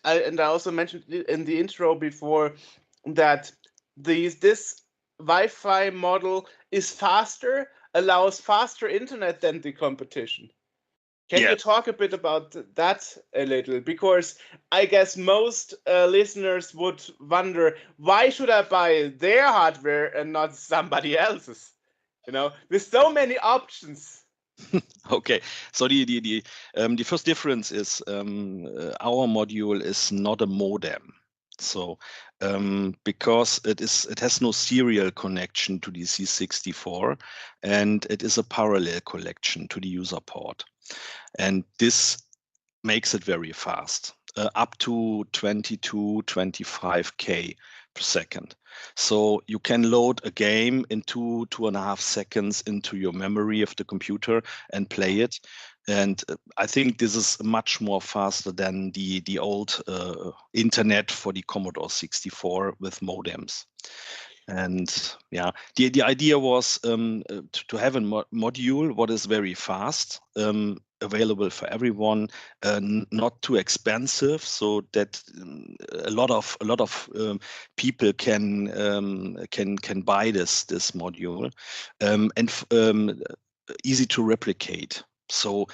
and I also mentioned in the intro before that this Wi-Fi model is faster, allows faster internet than the competition. Can you talk a bit about that a little? Because I guess most listeners would wonder, why should I buy their hardware and not somebody else's? You know, with so many options.
Okay, so the first difference is our module is not a modem. So because it has no serial connection to the C64, and it is a parallel connection to the user port, and this makes it very fast, up to 22, 25K per second. So you can load a game in 2.5 seconds into your memory of the computer and play it. And I think this is much more faster than the old internet for the Commodore 64 with modems. And yeah, the idea was to have a module what is very fast, available for everyone, not too expensive, so that a lot of people can buy this module, and easy to replicate. So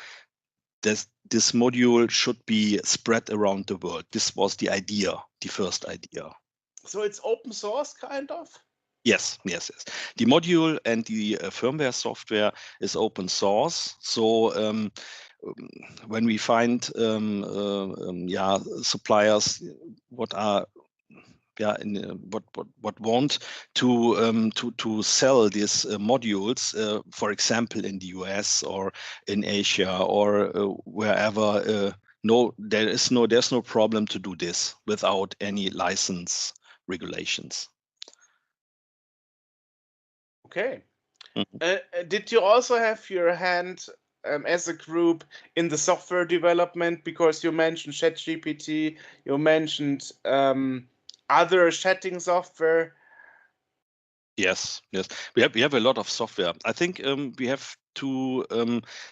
this module should be spread around the world. This was the idea, the first idea.
So it's open source, kind of?
Yes. The module and the firmware software is open source. So when we find suppliers what want to sell these modules, for example, in the US or in Asia or wherever, there's no problem to do this without any license regulations.
Okay. Did you also have your hand as a group in the software development? Because you mentioned ChatGPT, you mentioned other chatting software.
Yes. We have a lot of software. I think we have to.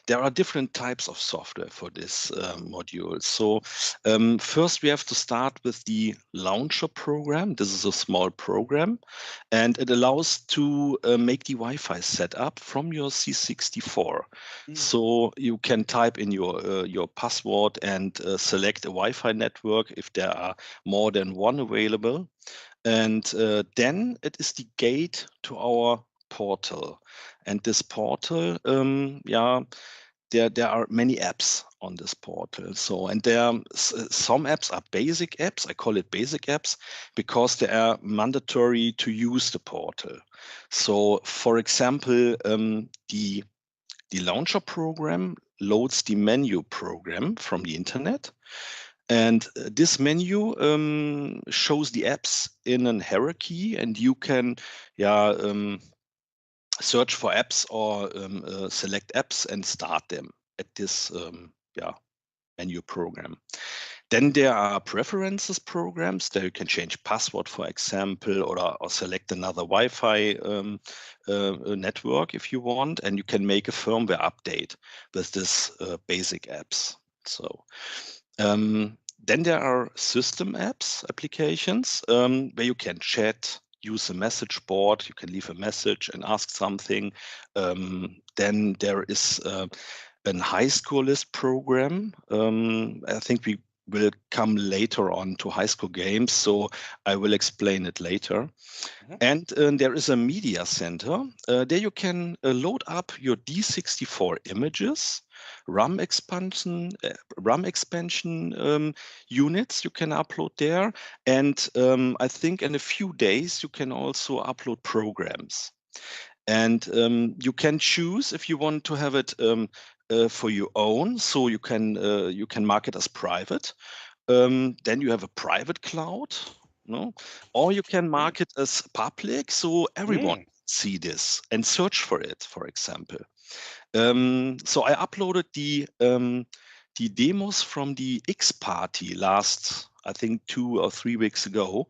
There are different types of software for this module. So first we have to start with the launcher program. This is a small program, and it allows to make the Wi-Fi setup from your C64. So you can type in your password and select a Wi-Fi network if there are more than one available. And then it is the gate to our portal. And this portal, there are many apps on this portal. So, and some apps are basic apps. I call it basic apps because they are mandatory to use the portal. So, for example, the launcher program loads the menu program from the internet. And this menu shows the apps in a hierarchy, and you can search for apps or select apps and start them at this menu program. Then there are preferences programs that you can change password, for example, or select another Wi-Fi network if you want, and you can make a firmware update with this basic apps. So then there are system applications where you can chat, use a message board, you can leave a message and ask something. Then there is a high school list program. I think we will come later on to high school games, so I will explain it later. And there is a media center. There you can load up your D64 images, RAM expansion units you can upload there. And I think in a few days you can also upload programs. And you can choose if you want to have it for your own, so you can mark it as private. Then you have a private cloud, or you can mark it as public, so everyone see this and search for it, for example. So I uploaded the demos from the X party last, I think 2 or 3 weeks ago.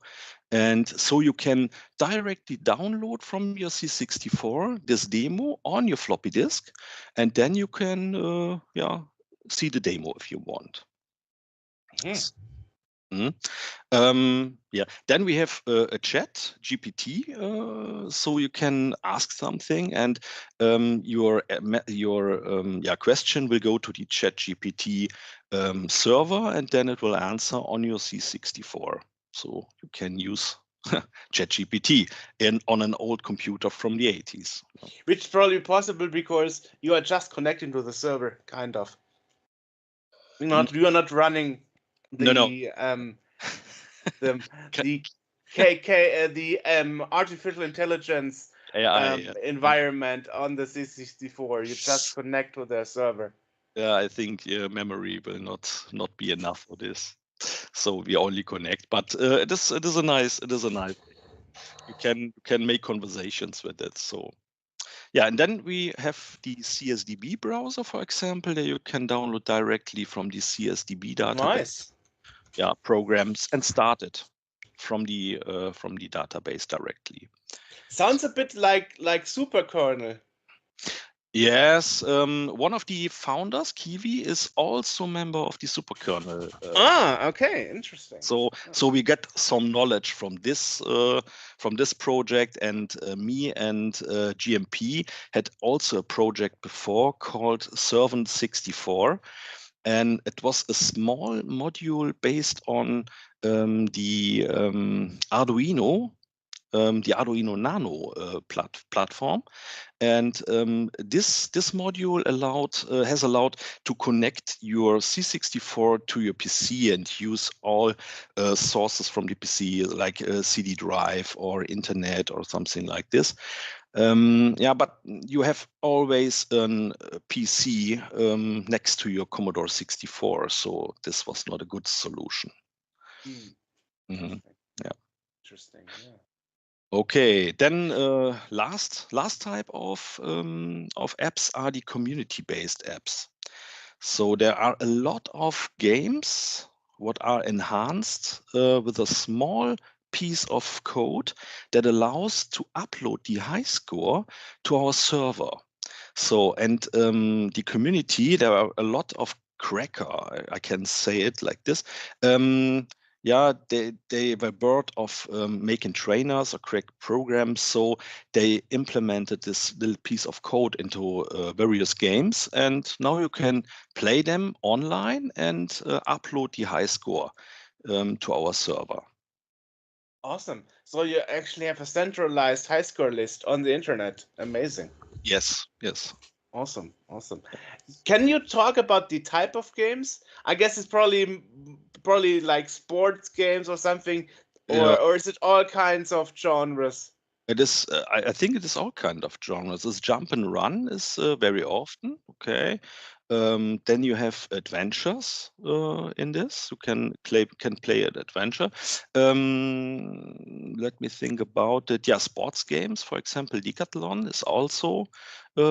And so you can directly download from your C64 this demo on your floppy disk, and then you can see the demo if you want. Yeah. Then we have a chat GPT, so you can ask something, and your question will go to the chat GPT server, and then it will answer on your C64. So you can use ChatGPT on an old computer from the 80s.
Which is probably possible because you are just connecting to the server, kind of. You are not running the the artificial intelligence
AI
environment on the C64. You just connect to their server.
Yeah, I think memory will not be enough for this, so we only connect. But it is a nice you can make conversations with it. So yeah, and then we have the CSDB browser, for example, that you can download directly from the CSDB database.
Nice.
Yeah, programs and start it from the database directly.
Sounds a bit like superkernel.
Yes, one of the founders, Kiwi, is also a member of the superkernel.
Okay, interesting.
So we get some knowledge from this project, and me and GMP had also a project before called Servant64, and it was a small module based on the Arduino. The Arduino Nano platform, and this module has allowed to connect your C64 to your PC and use all sources from the PC, like a CD drive or internet or something like this. But you have always a PC next to your Commodore 64, so this was not a good solution.
Yeah. Interesting. Yeah.
Okay, then last type of apps are the community-based apps. So there are a lot of games what are enhanced with a small piece of code that allows to upload the high score to our server. So, and the community, there are a lot of cracker, I can say it like this. They were bored of making trainers or crack programs, so they implemented this little piece of code into various games, and now you can play them online and upload the high score to our server.
Awesome. So you actually have a centralized high score list on the internet. Amazing.
Yes.
Awesome. Can you talk about the type of games? I guess it's probably like sports games or something, or is it all kinds of genres?
It is. I think it is all kind of genres. This jump and run is very often okay. Then you have adventures in this. You can play an adventure. Let me think about it. Yeah, sports games, for example, Decathlon is also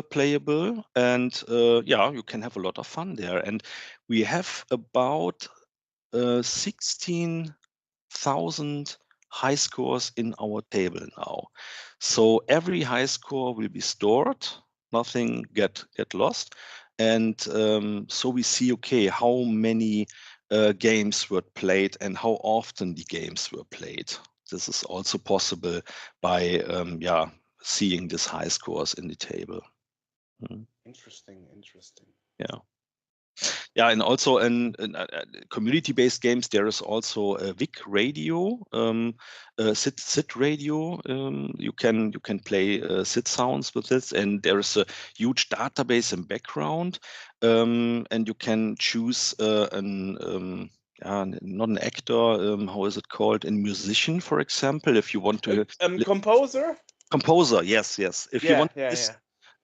playable, and you can have a lot of fun there. And we have about 16,000 high scores in our table now. So every high score will be stored, nothing get lost. And so we see, okay, how many games were played and how often the games were played. This is also possible by seeing these high scores in the table.
Interesting.
Yeah, and also in community-based games, there is also a WiC radio, SID radio. You can play SID sounds with this, and there is a huge database in background, and you can choose not an actor. How is it called? A musician, for example, if you want to.
Composer.
Composer, yes. If you want.
Yeah.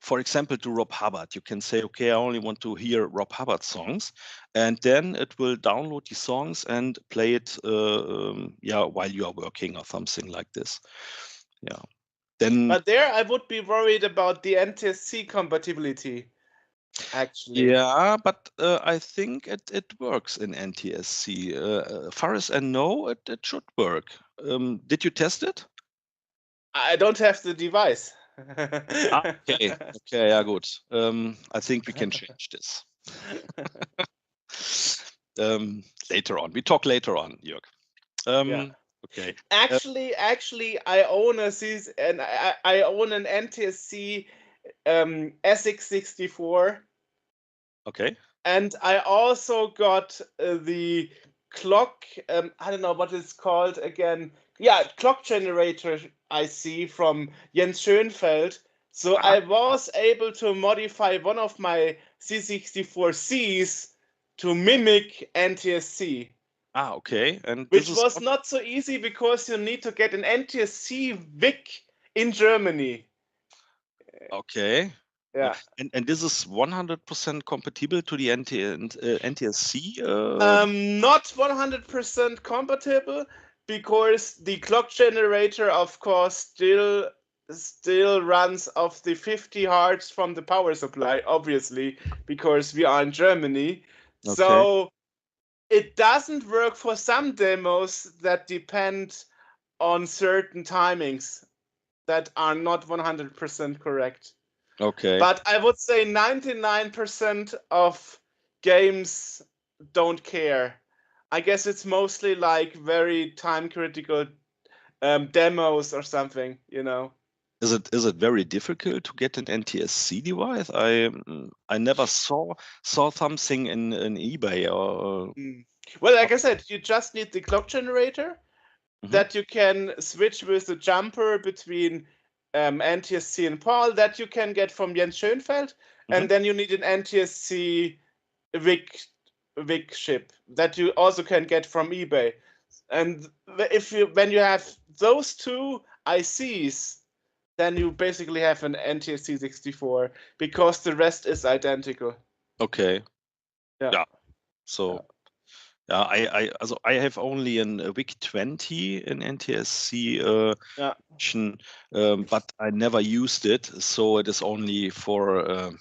For example, to Rob Hubbard, you can say, okay, I only want to hear Rob Hubbard songs, and then it will download the songs and play it, while you are working or something like this. Yeah. Then.
But there, I would be worried about the NTSC compatibility. Actually.
Yeah, but I think it works in NTSC. Far as I know, it should work. Did you test it?
I don't have the device.
Okay, yeah, good. I think we can change this. later on. We talk later on, Jörg.
Yeah.
Okay.
Actually, I own I own an NTSC SX64.
Okay.
And I also got the clock. I don't know what it's called again. Yeah, clock generator IC from Jens Schönfeld. So I was able to modify one of my C64Cs to mimic NTSC.
Okay. And
which was not so easy because you need to get an NTSC WiC in Germany.
Okay.
Yeah.
And this is 100% compatible to the NTSC?
Not 100% compatible because the clock generator, of course, still runs off the 50 Hz from the power supply, obviously, because we are in Germany.
Okay.
So it doesn't work for some demos that depend on certain timings that are not 100% correct.
Okay.
But I would say 99% of games don't care. I guess it's mostly like very time critical demos or something, you know.
Is it very difficult to get an NTSC device? I never saw something in eBay or.
Well, like I said, you just need the clock generator that you can switch with the jumper between NTSC and PAL that you can get from Jens Schönfeld, and then you need an NTSC WiC chip that you also can get from eBay. And when you have those two ICs, then you basically have an NTSC 64 because the rest is identical.
Okay.
Yeah.
So. Yeah, I have only an WiC20 in NTSC but I never used it, so it is only for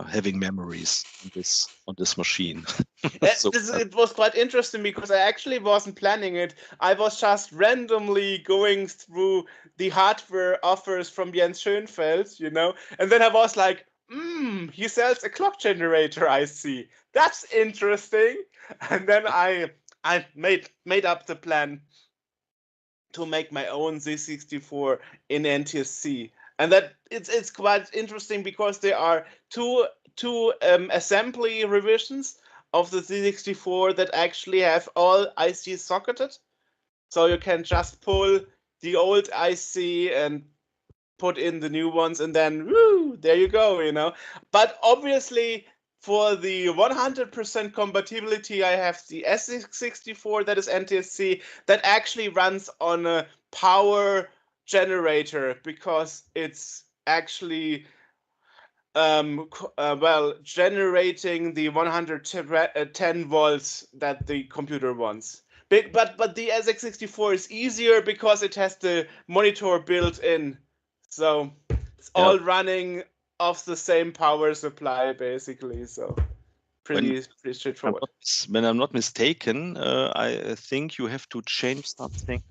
having memories on this machine.
It was quite interesting because I actually wasn't planning it. I was just randomly going through the hardware offers from Jens Schönfeld, you know, and then I was like, he sells a clock generator, I see. That's interesting. And then I made up the plan to make my own Z64 in NTSC. And that it's quite interesting because there are two assembly revisions of the Z64 that actually have all ICs socketed. So you can just pull the old IC and put in the new ones, and then woo, there you go, you know. But obviously, for the 100% compatibility, I have the S64 that is NTSC that actually runs on a power generator because it's actually generating the 110 volts that the computer wants. But the SX64 is easier because it has the monitor built in. So it's all running off the same power supply, basically. So pretty straightforward.
When I'm not mistaken, I think you have to change something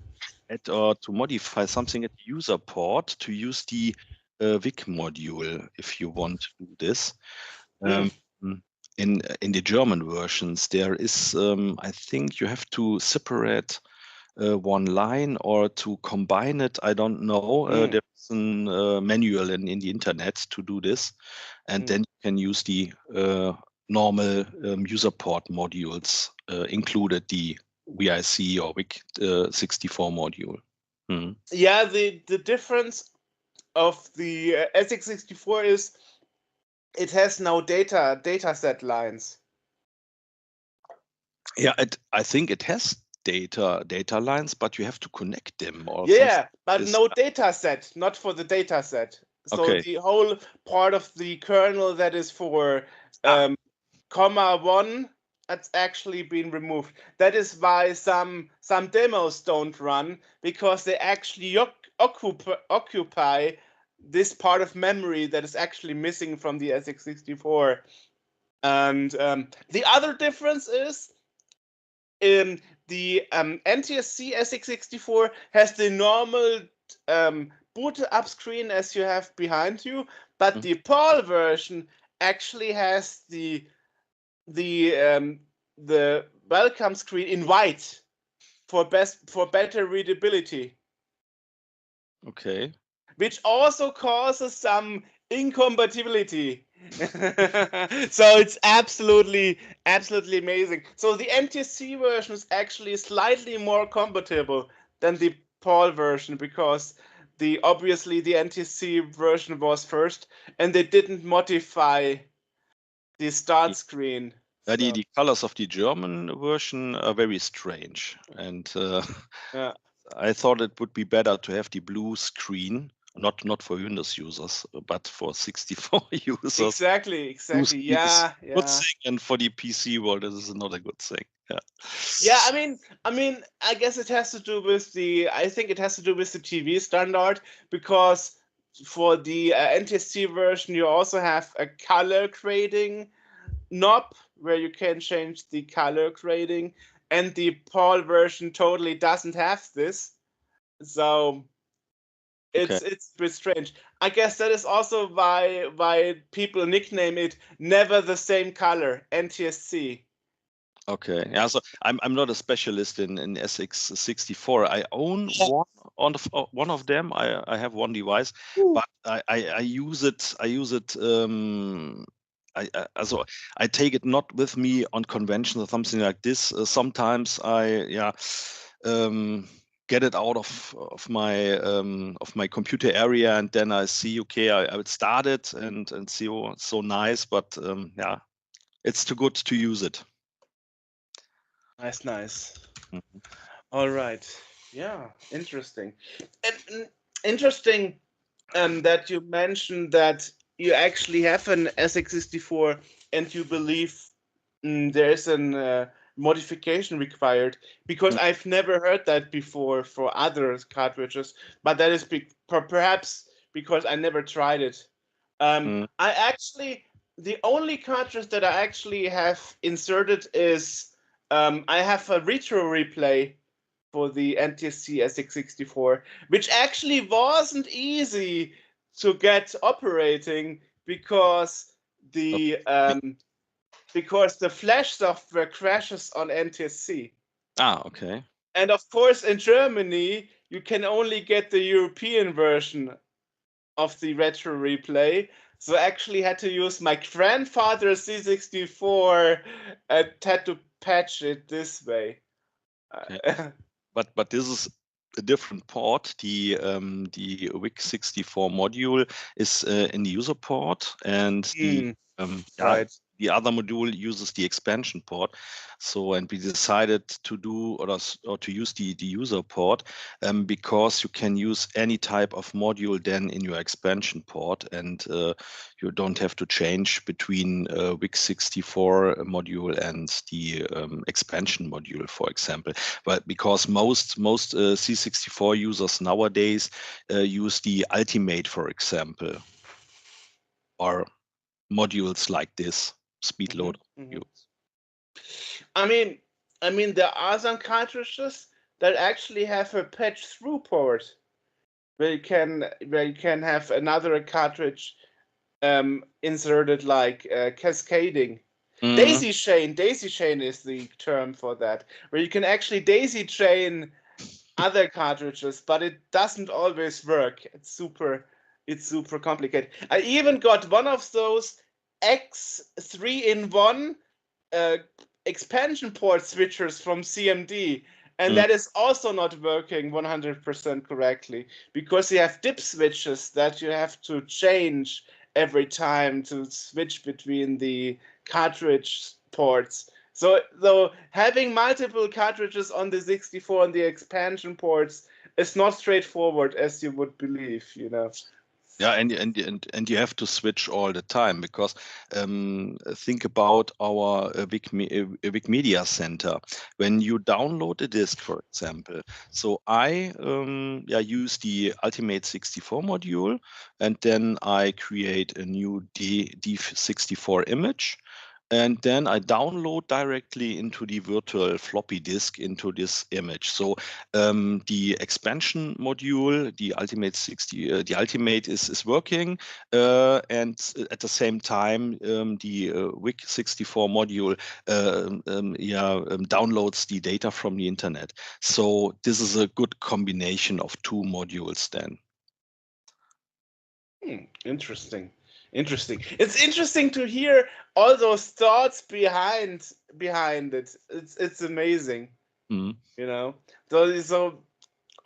or to modify something at the user port to use the WiC module if you want to do this. In the German versions, there is, I think you have to separate one line or to combine it. I don't know. There's a manual in the internet to do this, and then you can use the normal user port modules, included the WiC or WiC64 module.
Yeah, the difference of the SX64 is it has no data set lines.
Yeah, I think it has data lines, but you have to connect them.
But no data set, not for the data set. So the whole part of the kernel that is for comma 1, that's actually been removed. That is why some demos don't run, because they actually occupy this part of memory that is actually missing from the SX64. And the other difference is the NTSC SX64 has the normal boot up screen as you have behind you, but the PAL version actually has the the welcome screen in white for better readability.
Okay.
Which also causes some incompatibility. So it's absolutely amazing. So the NTSC version is actually slightly more compatible than the PAL version, because obviously the NTSC version was first and they didn't modify the start screen.
The colors of the German version are very strange, and
yeah.
I thought it would be better to have the blue screen, not for Windows users, but for 64 users.
Exactly. Yeah.
Good thing, and for the PC world, this is not a good thing.
Yeah, I mean, I guess it has to do with I think it has to do with the TV standard, because for the NTSC version, you also have a color grading knob where you can change the color grading, and the PAL version totally doesn't have this. So it's a bit strange. I guess that is also why people nickname it Never the Same Color, NTSC.
Okay, yeah. So I'm not a specialist in SX64. I own one of them. I have one device, but I use it. I take it not with me on conventions or something like this. Sometimes I get it out of my computer area, and then I see, okay, I would start it and see, oh, it's so nice, but yeah, it's too good to use it.
Nice. Mm-hmm. All right. Yeah, interesting. And interesting that you mentioned that you actually have an SX64 and you believe there is a modification required, because I've never heard that before for other cartridges, but that is perhaps because I never tried it. The only cartridge that I actually have inserted is I have a retro replay for the NTSC SX64, which actually wasn't easy to get operating, because the Flash software crashes on NTSC.
Okay.
And of course, in Germany, you can only get the European version of the retro replay. So I actually had to use my grandfather's C64 and had to patch it this way.
Okay. But this is a different port. The WiC64 module is in the user port, and
right.
The other module uses the expansion port. So, and we decided to do or to use the user port because you can use any type of module then in your expansion port, and you don't have to change between WiC64 module and the expansion module, for example. But because most C64 users nowadays use the Ultimate, for example, or modules like this. Speed load.
I mean, there are some cartridges that actually have a patch through port, where you can have another cartridge inserted, like cascading. Daisy chain is the term for that, where you can actually daisy chain other cartridges, but it doesn't always work. It's super complicated. I even got one of those X3-in-1 expansion port switchers from CMD, and that is also not working 100% correctly, because you have dip switches that you have to change every time to switch between the cartridge ports. So though having multiple cartridges on the 64 and the expansion ports is not straightforward as you would believe, you know.
Yeah, and you have to switch all the time, because think about our WiC Media Center. When you download a disk, for example, so I use the Ultimate 64 module, and then I create a new D64 image, and then I download directly into the virtual floppy disk into this image. So the expansion module, the Ultimate is working, and at the same time the WiC64 module downloads the data from the internet. So this is a good combination of two modules then.
Interesting. It's interesting to hear all those thoughts behind it. It's amazing.
Mm.
You know, so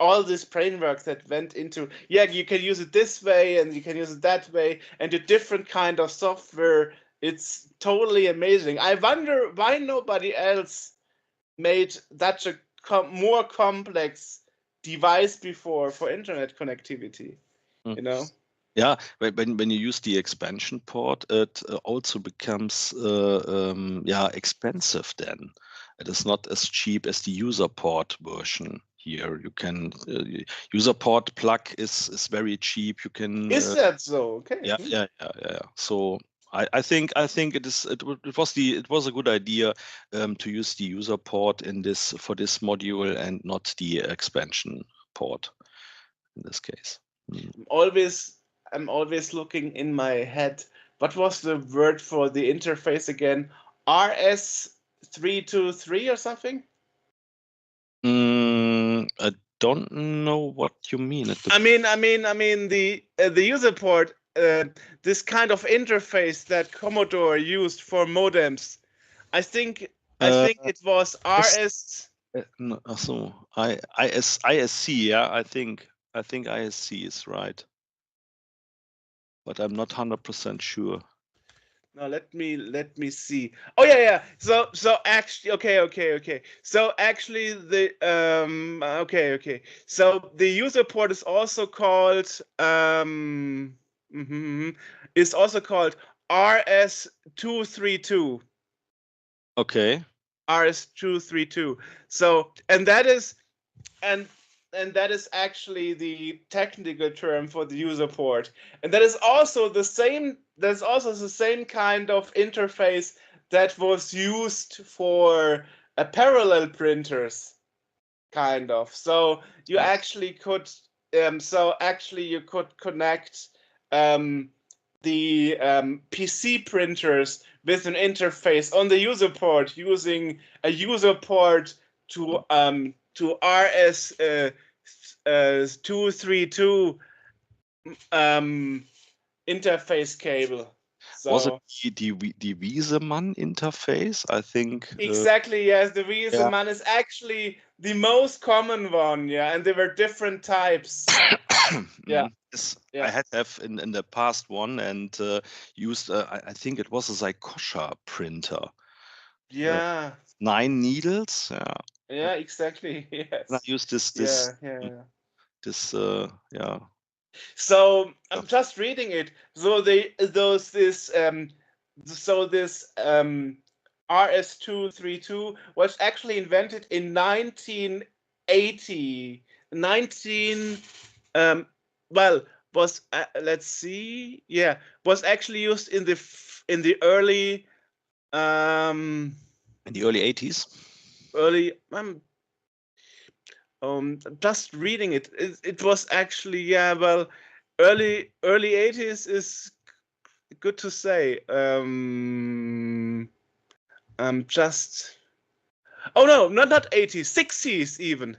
all this brainwork that went into, you can use it this way and you can use it that way, and a different kind of software. It's totally amazing. I wonder why nobody else made such a more complex device before for internet connectivity. You know.
Yeah, when you use the expansion port, it also becomes expensive then. It is not as cheap as the user port version here. You can user port plug is very cheap. You can.
Is that so? Okay.
Yeah. So I think it was a good idea to use the user port for this module and not the expansion port in this case.
I'm always looking in my head. What was the word for the interface again? RS323 or something?
I don't know what you mean.
I mean the user port, this kind of interface that Commodore used for modems. I think it was RS.
No, so ISC. Yeah, I think ISC is right, but I'm not 100% sure.
No, let me see. Oh yeah. So actually, okay. So actually, the okay. So the user port is also called is also called RS232.
Okay.
RS232. So and that is actually the technical term for the user port, and that is also the same. That's also the same kind of interface that was used for parallel printers, kind of. So you actually could, you could connect the PC printers with an interface on the user port using a user port to RS232 interface cable. So,
was it the Wiesemann interface? I think
exactly, yes. The Wiesemann is actually the most common one, and there were different types.
I have in the past one and used I think it was a Zycosha printer. 9 needles.
Yeah, exactly. Yes.
And I used this.
So I'm just reading it. So this RS232 was actually invented in 1980. Was let's see. Yeah, was actually used in the early
in the early 80s.
Just reading it. It was actually early 80s is good to say. Just not 80s, 60s even.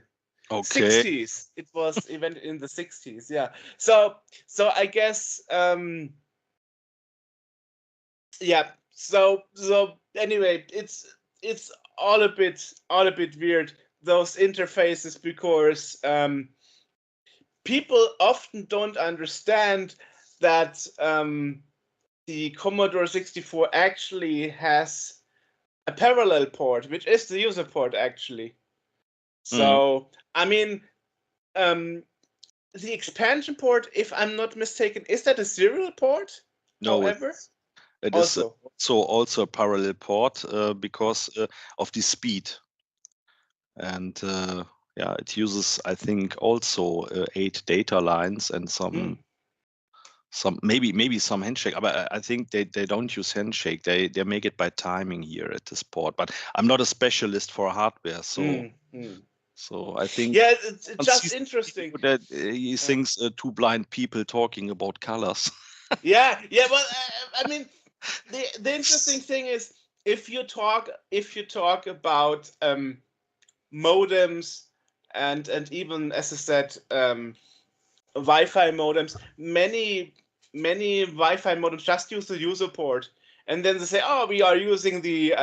Okay.
60s. It was invented in the 60s. Yeah. So I guess So anyway, it's all a bit weird, those interfaces, because people often don't understand that the Commodore 64 actually has a parallel port, which is the user port actually. So I mean, the expansion port, if I'm not mistaken, is that a serial port?
No,
however,
it is also a parallel port because of the speed, and it uses, I think, also 8 data lines and some maybe some handshake, but I think they don't use handshake. They make it by timing here at this port. But I'm not a specialist for hardware, so I think
it's just interesting
that he thinks two blind people talking about colors.
yeah. Well, I mean, the interesting thing is if you talk about modems and even, as I said, Wi-Fi modems, many Wi-Fi modems just use the user port, and then they say, "Oh, we are using the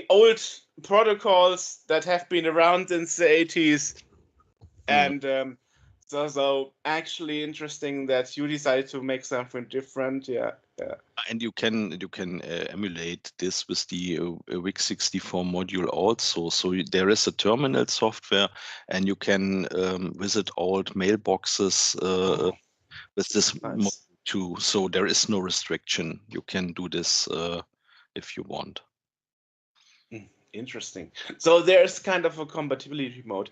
old protocols that have been around since the 80s," and so actually interesting that you decided to make something different. Yeah.
And you can emulate this with the WiC64 module also. So there is a terminal software, and you can visit old mailboxes with this module too. So there is no restriction. You can do this if you want.
Interesting. So there's kind of a compatibility mode.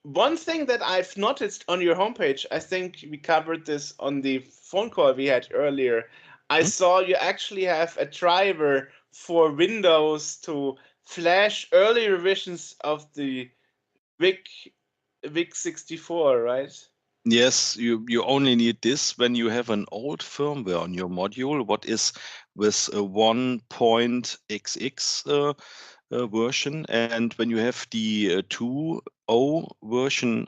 One thing that I've noticed on your homepage, I think we covered this on the phone call we had earlier. I saw you actually have a driver for Windows to flash early revisions of the WiC64, right?
Yes, you only need this when you have an old firmware on your module, what is with a 1.xx version, and when you have the 2.0 version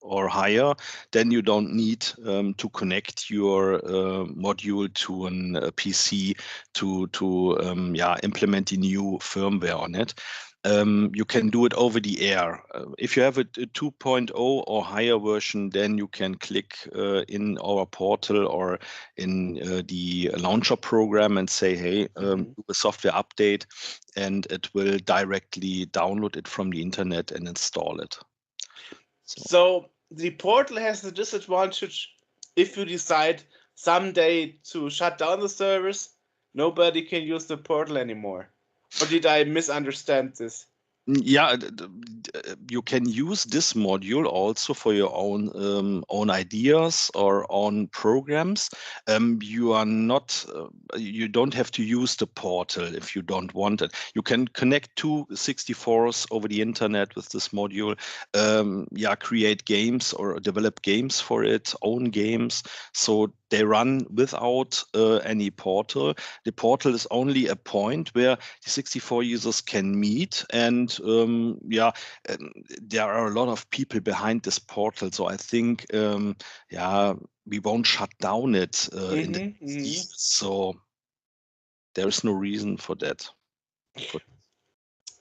or higher, then you don't need to connect your module to a PC to implement the new firmware on it. You can do it over the air. If you have a 2.0 or higher version, then you can click in our portal or in the launcher program and say, hey, do a software update, and it will directly download it from the internet and install it.
So the portal has the disadvantage if you decide someday to shut down the servers, nobody can use the portal anymore. Or did I misunderstand this?
Yeah, you can use this module also for your own ideas or own programs. You are not, you don't have to use the portal if you don't want it. You can connect two 64s over the internet with this module. Create games or develop games for it, own games. So they run without any portal. The portal is only a point where the 64 users can meet, and there are a lot of people behind this portal. So I think, we won't shut down it in the years. So there is no reason for that.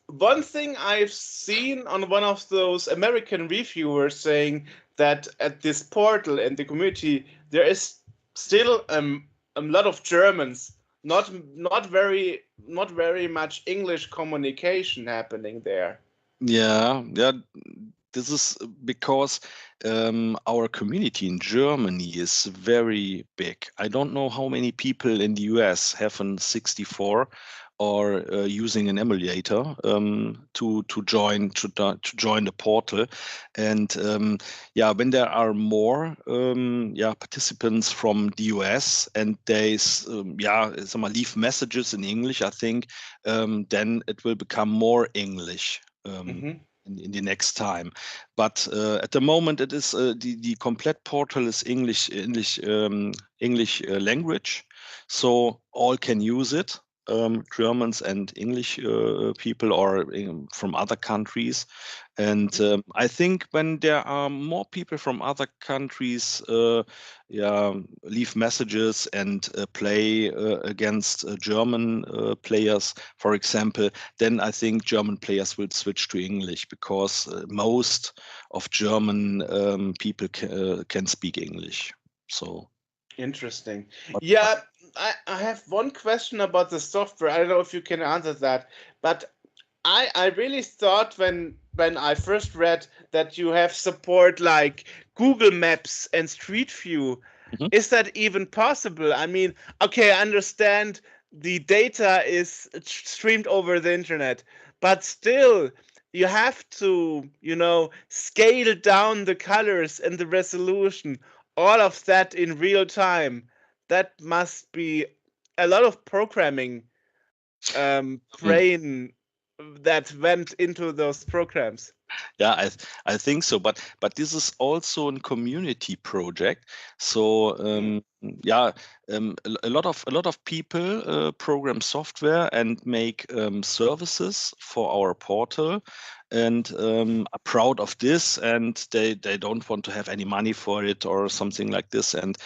One thing I've seen on one of those American reviewers saying that at this portal and the community there is still a lot of Germans, not very much English communication happening there.
Yeah. This is because our community in Germany is very big. I don't know how many people in the US have a 64 or using an emulator to join the portal. And when there are more participants from the US and they leave messages in English, I think then it will become more English. In the next time, but at the moment it is the complete portal is English language, so all can use it. Germans and English people or from other countries, and I think when there are more people from other countries leave messages and play against German players, for example, then I think German players will switch to English because most of German people can speak English. So
interesting. Yeah, I have one question about the software. I don't know if you can answer that, but I really thought when I first read that you have support like Google Maps and Street View. Is that even possible? I mean, okay, I understand the data is streamed over the internet, but still you have to, scale down the colors and the resolution. all of that in real time. That must be a lot of programming brain that went into those programs.
Yeah, I think so, but this is also a community project. So yeah, a lot of people program software and make services for our portal, and are proud of this, and they don't want to have any money for it or something like this, and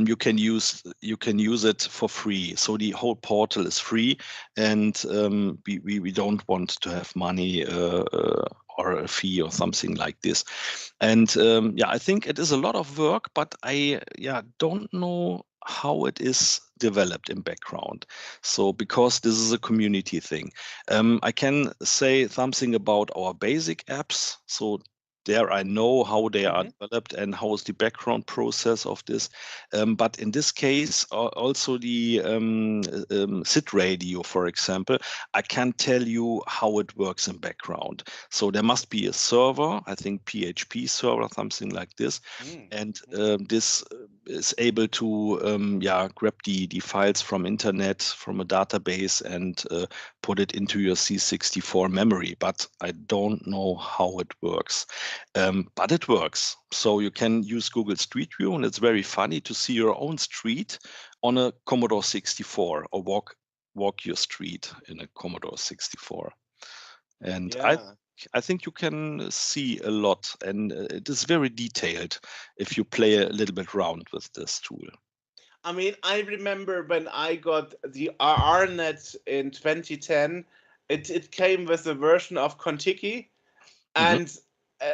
you can use it for free. So the whole portal is free, and we don't want to have money or a fee or something like this. And yeah, I think it is a lot of work, but I don't know how it is developed in background. So because this is a community thing, I can say something about our basic apps. So there I know how they are developed and how is the background process of this. But in this case, also the SID radio, for example, I can't tell you how it works in background. So there must be a server, I think PHP server, something like this. And this is able to grab the files from internet, from a database, and put it into your C64 memory. But I don't know how it works. But it works. So you can use Google Street View, and it's very funny to see your own street on a Commodore 64, or walk your street in a Commodore 64. And I think you can see a lot, and it is very detailed if you play a little bit around with this tool.
I mean, I remember when I got the RNet in 2010, it came with a version of Contiki, and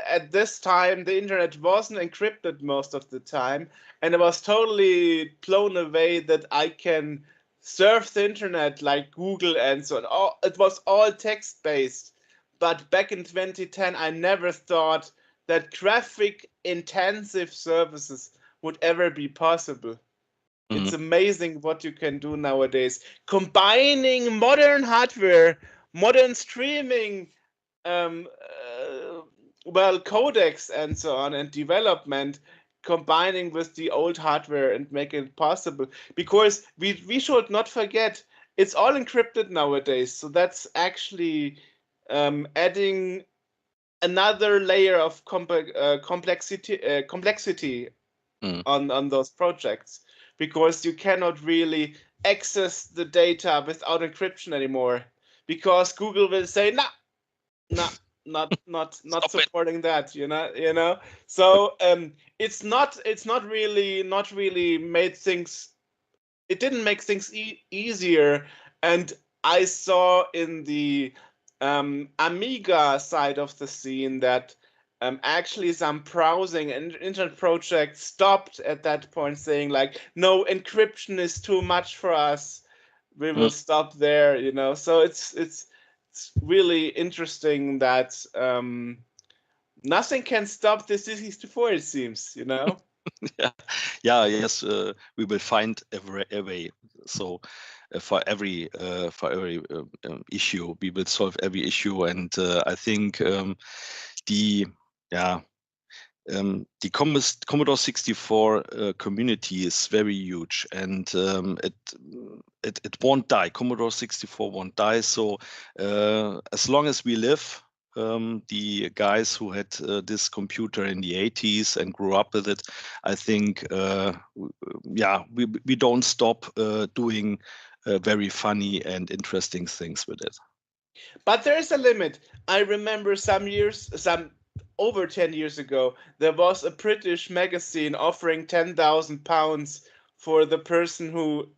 at this time the internet wasn't encrypted most of the time, and I was totally blown away that I can surf the internet like Google and so on. It was all text based, but back in 2010 I never thought that graphic intensive services would ever be possible. It's amazing what you can do nowadays, combining modern hardware, modern streaming, codecs and so on, and development, combining with the old hardware and making it possible. Because we should not forget, it's all encrypted nowadays. So that's actually adding another layer of complexity on those projects, because you cannot really access the data without encryption anymore, because Google will say not supporting that, you know. So it's not really made things, it didn't make things easier. And I saw in the Amiga side of the scene that actually some browsing and internet projects stopped at that point, saying like, no, encryption is too much for us, we will stop there, you know. So it's really interesting that nothing can stop the C64, it seems, you know.
Yes, we will find a way. So for every issue, we will solve every issue, and I think the Commodore 64 community is very huge, and it won't die. Commodore 64 won't die. So as long as we live, the guys who had this computer in the 80s and grew up with it, I think, we don't stop doing very funny and interesting things with it.
But there's a limit. I remember over 10 years ago, there was a British magazine offering £10,000 for the person who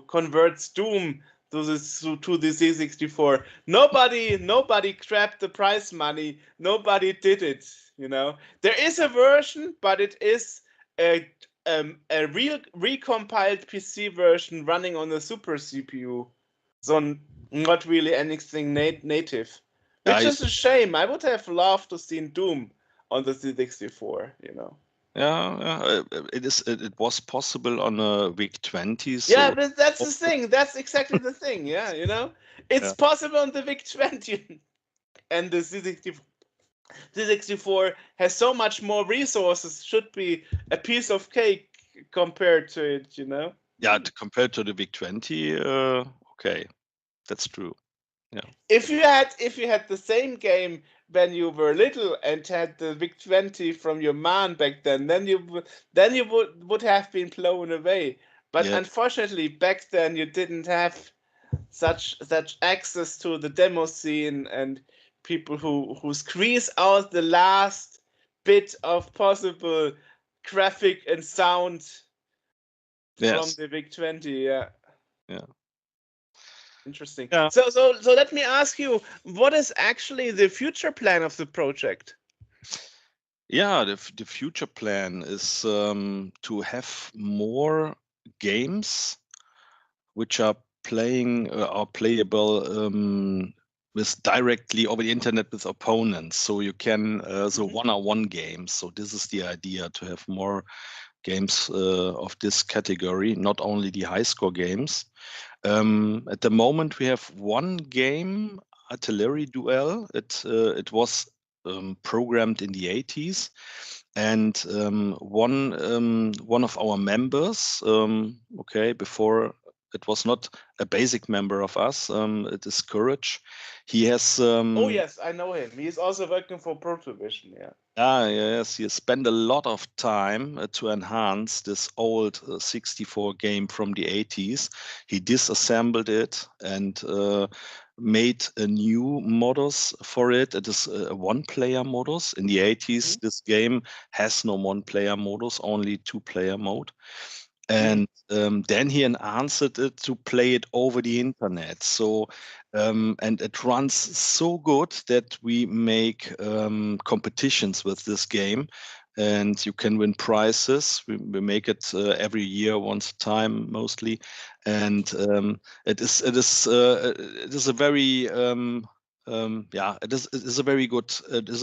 converts Doom to the C64. Nobody grabbed the prize money. Nobody did it. You know, there is a version, but it is a real recompiled PC version running on a super CPU. So not really anything native. Which is a shame. I would have loved to see Doom on the C64, you know.
Yeah, it was possible on a VIC-20. So
yeah, but that's the thing. That's exactly the thing. Yeah, you know, it's possible on the VIC-20 and the C64. WiC64 has so much more resources, should be a piece of cake compared to it, you know?
Yeah, compared to the WiC20, okay, that's true. Yeah.
If you had the same game when you were little and had the WiC20 from your man back then you would have been blown away. But
Yeah.
Unfortunately, back then you didn't have such access to the demo scene and people who squeeze out the last bit of possible graphic and sound from the WiC20. Yeah.
Yeah.
Interesting.
Yeah.
So let me ask you, what is actually the future plan of the project?
Yeah, the future plan is to have more games which are playable with directly over the internet with opponents. So you can one-on-one games. So this is the idea, to have more games of this category, not only the high score games. At the moment, we have one game, Artillery Duel. It was programmed in the 80s, and one of our members, before it was not a basic member of us, it is Courage. He has.
Oh yes, I know him. He is also working for Protovision. Yeah.
Yes, he spent a lot of time to enhance this old 64 game from the 80s. He disassembled it and made a new modus for it. It is a one-player modus. In the 80s, this game has no one-player modus, only two-player mode. And then he enhanced it to play it over the internet. So, and it runs so good that we make competitions with this game, and you can win prizes. We make it every year, once a time mostly, and it is a very it is a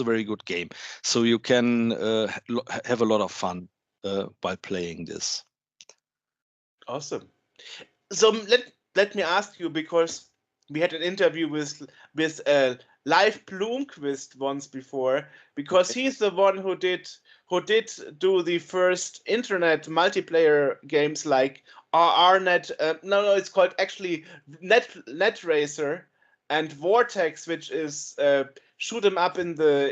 very good game. So you can have a lot of fun by playing this.
Awesome. So let me ask you, because we had an interview with Live Bloomquist once before, because he's the one who did do the first internet multiplayer games like RNet. No, it's called actually Net Racer and Vortex, which is shoot 'em up in the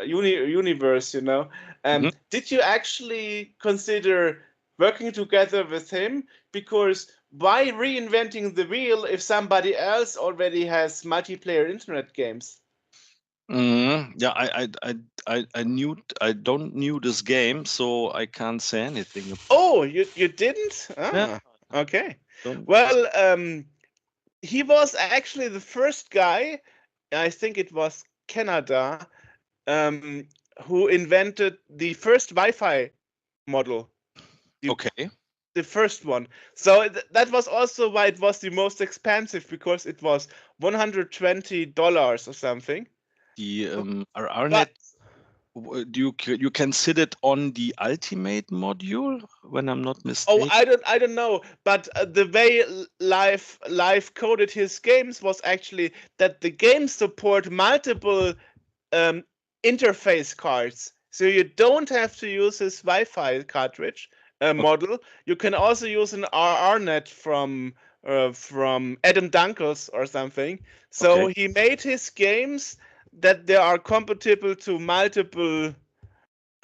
universe. You know. Did you actually consider working together with him? Because why reinventing the wheel if somebody else already has multiplayer internet games?
Yeah, I don't knew this game, so I can't say anything.
Oh, you didn't?
Yeah.
Okay. Well, he was actually the first guy, I think it was Canada, who invented the first Wi-Fi model.
Okay.
The first one. So that was also why it was the most expensive, because it was $120 or something.
The RNet, you can sit it on the Ultimate module, when I'm not mistaken.
Oh, I don't know, but the way Live coded his games was actually that the games support multiple interface cards, so you don't have to use his Wi-Fi cartridge model. You can also use an RNet from Adam Dunkels or something. So he made his games that they are compatible to multiple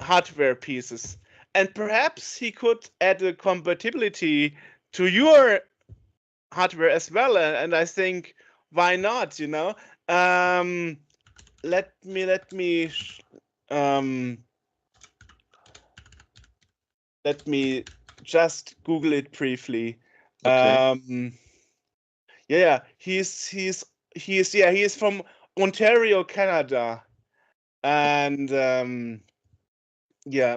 hardware pieces, and perhaps he could add a compatibility to your hardware as well. And I think, why not? You know. Let me just Google it briefly.
Okay.
He's from Ontario, Canada, and yeah.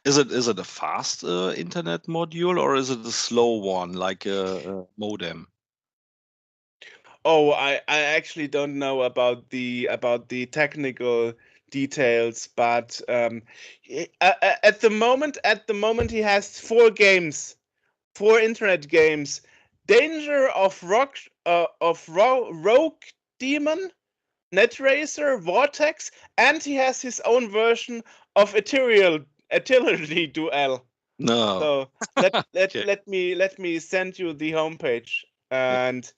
Is it a fast internet module, or is it a slow one, like a modem?
Oh, I actually don't know about the technical details, but at the moment he has 4 games, 4 internet games: Danger of Rogue Demon, Netracer, Vortex, and he has his own version of Artillery Duel.
No.
So
Okay.
let me send you the homepage. And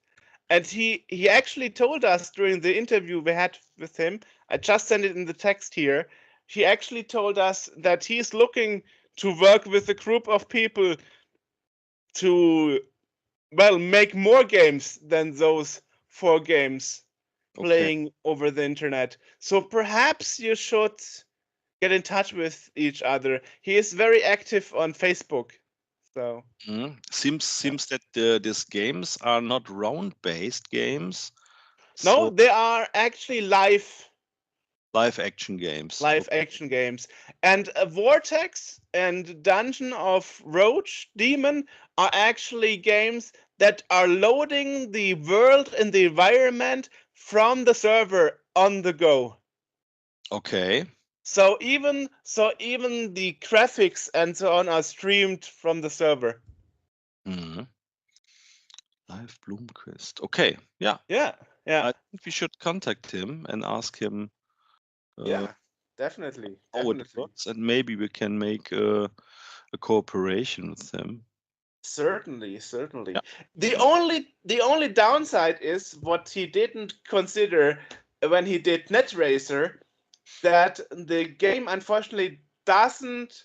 he actually told us during the interview we had with him, I just sent it in the text here, he actually told us that he's looking to work with a group of people to, well, make more games than those 4 games playing over the internet. So perhaps you should get in touch with each other. He is very active on Facebook. So
seems that these games are not round-based games.
No, they are actually live
action games.
Action games. And Vortex and Dungeon of Roach Demon are actually games that are loading the world and the environment from the server on the go.
Okay.
So even the graphics and so on are streamed from the server.
Live Blomqvist. Okay. Yeah.
Yeah.
I think we should contact him and ask him.
Yeah, definitely.
How it works, and maybe we can make a cooperation with him.
Certainly. Yeah. The only downside is what he didn't consider when he did Netracer, that the game unfortunately doesn't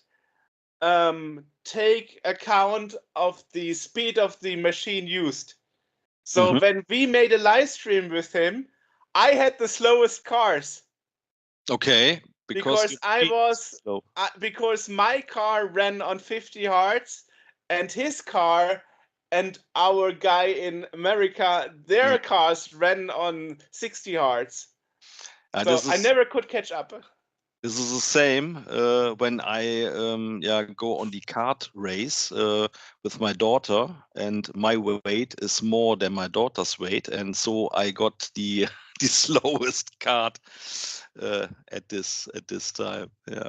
take account of the speed of the machine used. So when we made a live stream with him, I had the slowest cars.
Okay,
because my car ran on 50 hertz, and his car and our guy in America, their cars ran on 60 hertz. So I never could catch up.
This is the same when I go on the kart race with my daughter, and my weight is more than my daughter's weight, and so I got the the slowest kart at this time. Yeah.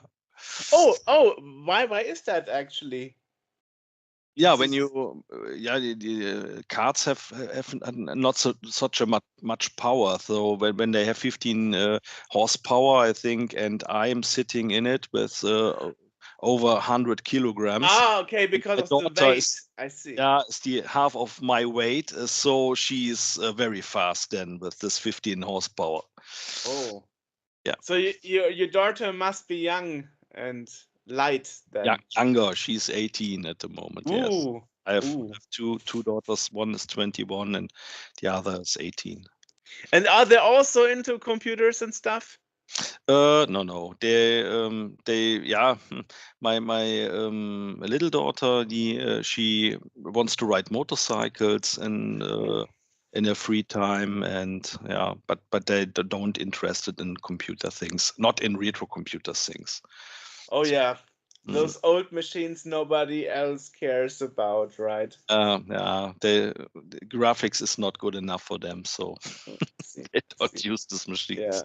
Oh, why is that actually?
Yeah, when you the cards have not such a much power. So when they have 15 horsepower, I think, and I'm sitting in it with over 100 kilograms.
Ah, okay, because of the weight. I see.
Yeah, it's the half of my weight, so she's very fast then with this 15 horsepower.
Oh.
Yeah.
So your daughter must be young and light then.
Yeah, younger. She's 18 at the moment. Yes. I have two daughters. One is 21 and the other is 18.
And are they also into computers and stuff?
No. They my little daughter, she wants to ride motorcycles and in her free time, and but they don't interested in computer things, not in retro computer things.
Oh yeah. Those old machines nobody else cares about, right?
The graphics is not good enough for them, so they don't use this machines.
Yeah.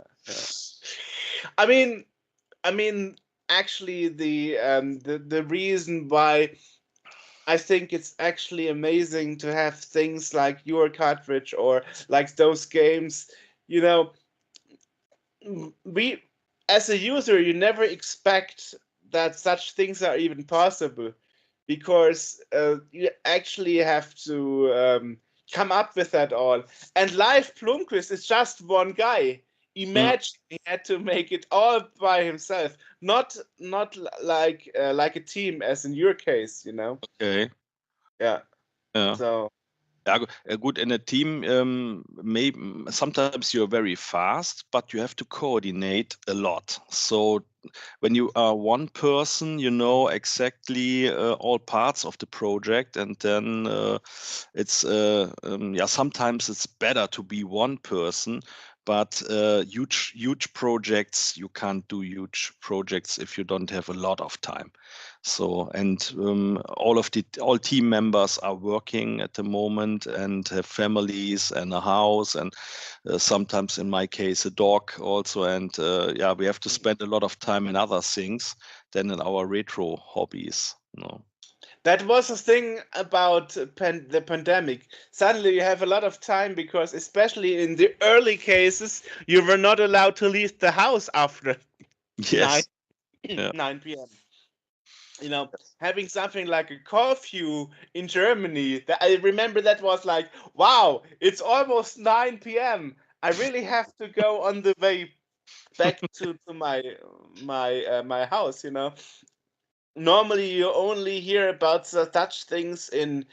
I mean, actually, the reason why I think it's actually amazing to have things like your cartridge or like those games, we, as a user, you never expect that such things are even possible, because you actually have to come up with that all. And Live Blomqvist is just one guy. Imagine he had to make it all by himself, not like a team, as in your case,
Okay.
Yeah. So.
Good. In a team, maybe sometimes you're very fast, but you have to coordinate a lot. So when you are one person, you know exactly all parts of the project, and then it's sometimes it's better to be one person. But huge projects, you can't do huge projects if you don't have a lot of time. So, and all team members are working at the moment and have families and a house, and sometimes, in my case, a dog also. And we have to spend a lot of time in other things than in our retro hobbies.
That was the thing about the pandemic. Suddenly you have a lot of time because, especially in the early cases, you were not allowed to leave the house after
Yes.
9 p.m. You know, having something like a curfew in Germany, that I remember that was like, wow, it's almost 9 p.m. I really have to go on the way back to my house, you know. Normally you only hear about such things in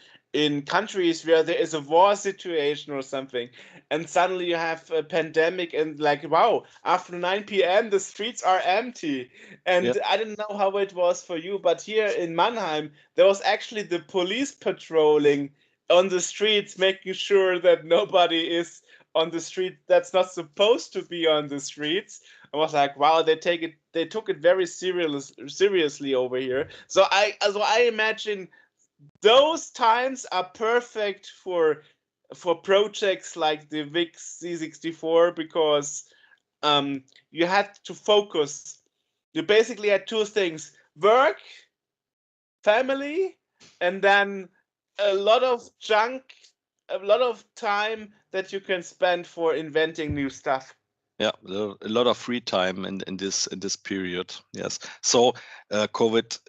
countries where there is a war situation or something, and suddenly you have a pandemic and like, wow, after 9 p.m. the streets are empty.
Yeah.
And I don't know how it was for you, but here in Mannheim there was actually the police patrolling on the streets, making sure that nobody is on the street that's not supposed to be on the streets. I was like, wow, they took it very seriously over here. So I imagine those times are perfect for projects like the WiC64, because you had to focus. You basically had two things: work, family, and then a lot of junk, a lot of time that you can spend for inventing new stuff.
Yeah, a lot of free time in this period. Yes. So COVID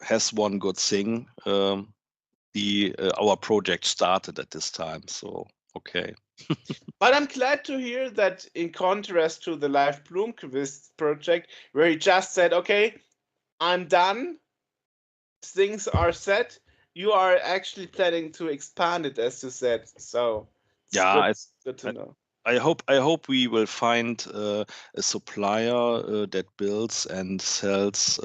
has one good thing. Our project started at this time. So okay.
But I'm glad to hear that, in contrast to the Live Bloomquist project, where he just said, "Okay, I'm done. Things are set." You are actually planning to expand it, as you said. So it's
Yeah,
good to know.
I hope we will find a supplier that builds and sells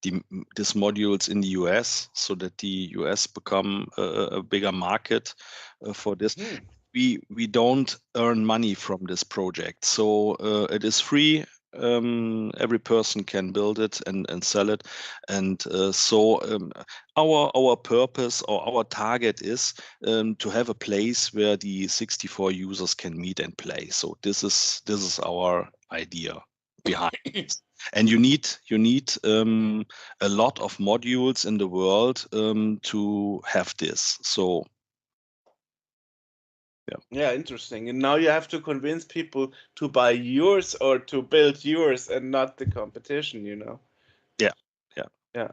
these modules in the US, so that the US become a bigger market for this. We don't earn money from this project, so it is free. Every person can build it and sell it, and our purpose or our target is to have a place where the 64 users can meet and play. So this is our idea behind it. And you need a lot of modules in the world to have this. So
Yeah, interesting. And now you have to convince people to buy yours or to build yours and not the competition, you know?
Yeah.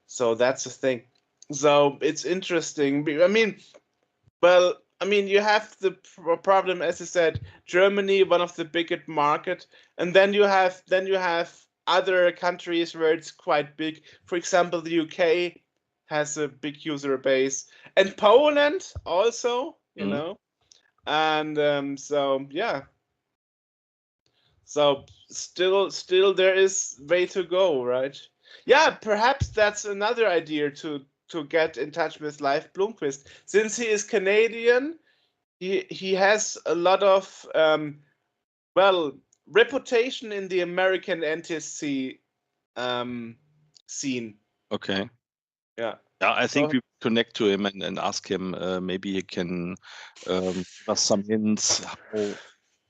So that's the thing. So it's interesting. I mean, well, I mean, you have the problem, as I said, Germany, one of the biggest market, and then you have other countries where it's quite big. For example, the UK has a big user base, and Poland also, you know. And so yeah, so still there is way to go, right? Yeah, perhaps that's another idea to get in touch with Live Bloomquist. Since he is Canadian, he has a lot of well, reputation in the American NTSC scene.
Okay.
Yeah.
Yeah, I think we connect to him and ask him. Maybe he can give us some hints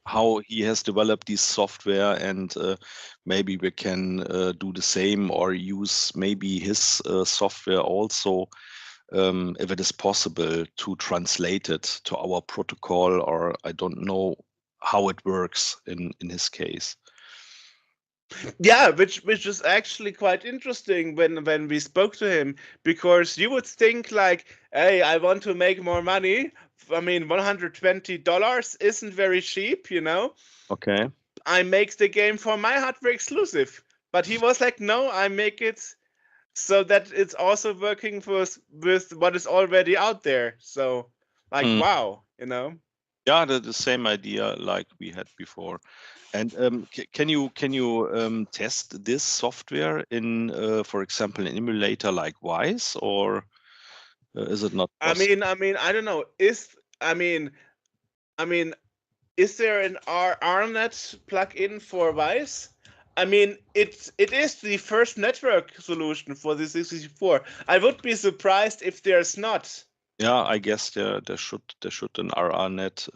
how he has developed this software, and maybe we can do the same or use maybe his software also, if it is possible to translate it to our protocol, or I don't know how it works in his case.
Yeah, which is actually quite interesting when we spoke to him, because you would think like, hey, I want to make more money. I mean, $120 isn't very cheap, you know.
Okay.
I make the game for my hardware exclusive, but he was like, no, I make it so that it's also working with what is already out there. So, like, wow, you know.
Yeah, the same idea like we had before. And can you test this software in, for example, an emulator like WiCE, or is it not possible?
I mean, I don't know. I mean, is there an RNet plugin for WiCE? I mean, it is the first network solution for the 64. I would be surprised if there's not.
Yeah, I guess there should an RRNet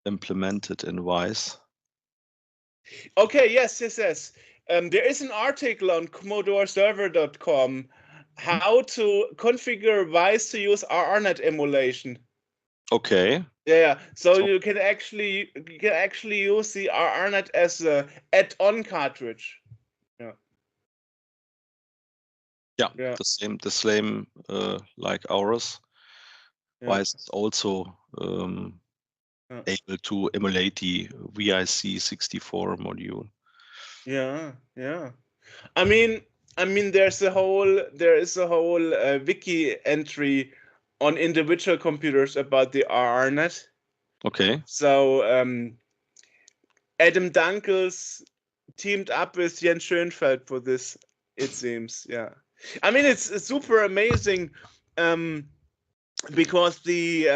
implemented in WiCE.
Okay, yes. there is an article on CommodoreServer.com how to configure WiCE to use RRNet emulation.
Okay.
Yeah. So you can actually use the RRNet as a add-on cartridge.
Yeah. The same like ours. WiCE is also able to emulate the WiC64 module.
Yeah. I mean, there is a whole wiki entry on individual computers about the RRNet.
Okay.
So Adam Dunkels teamed up with Jens Schönfeld for this, it seems. Yeah. I mean, it's super amazing because the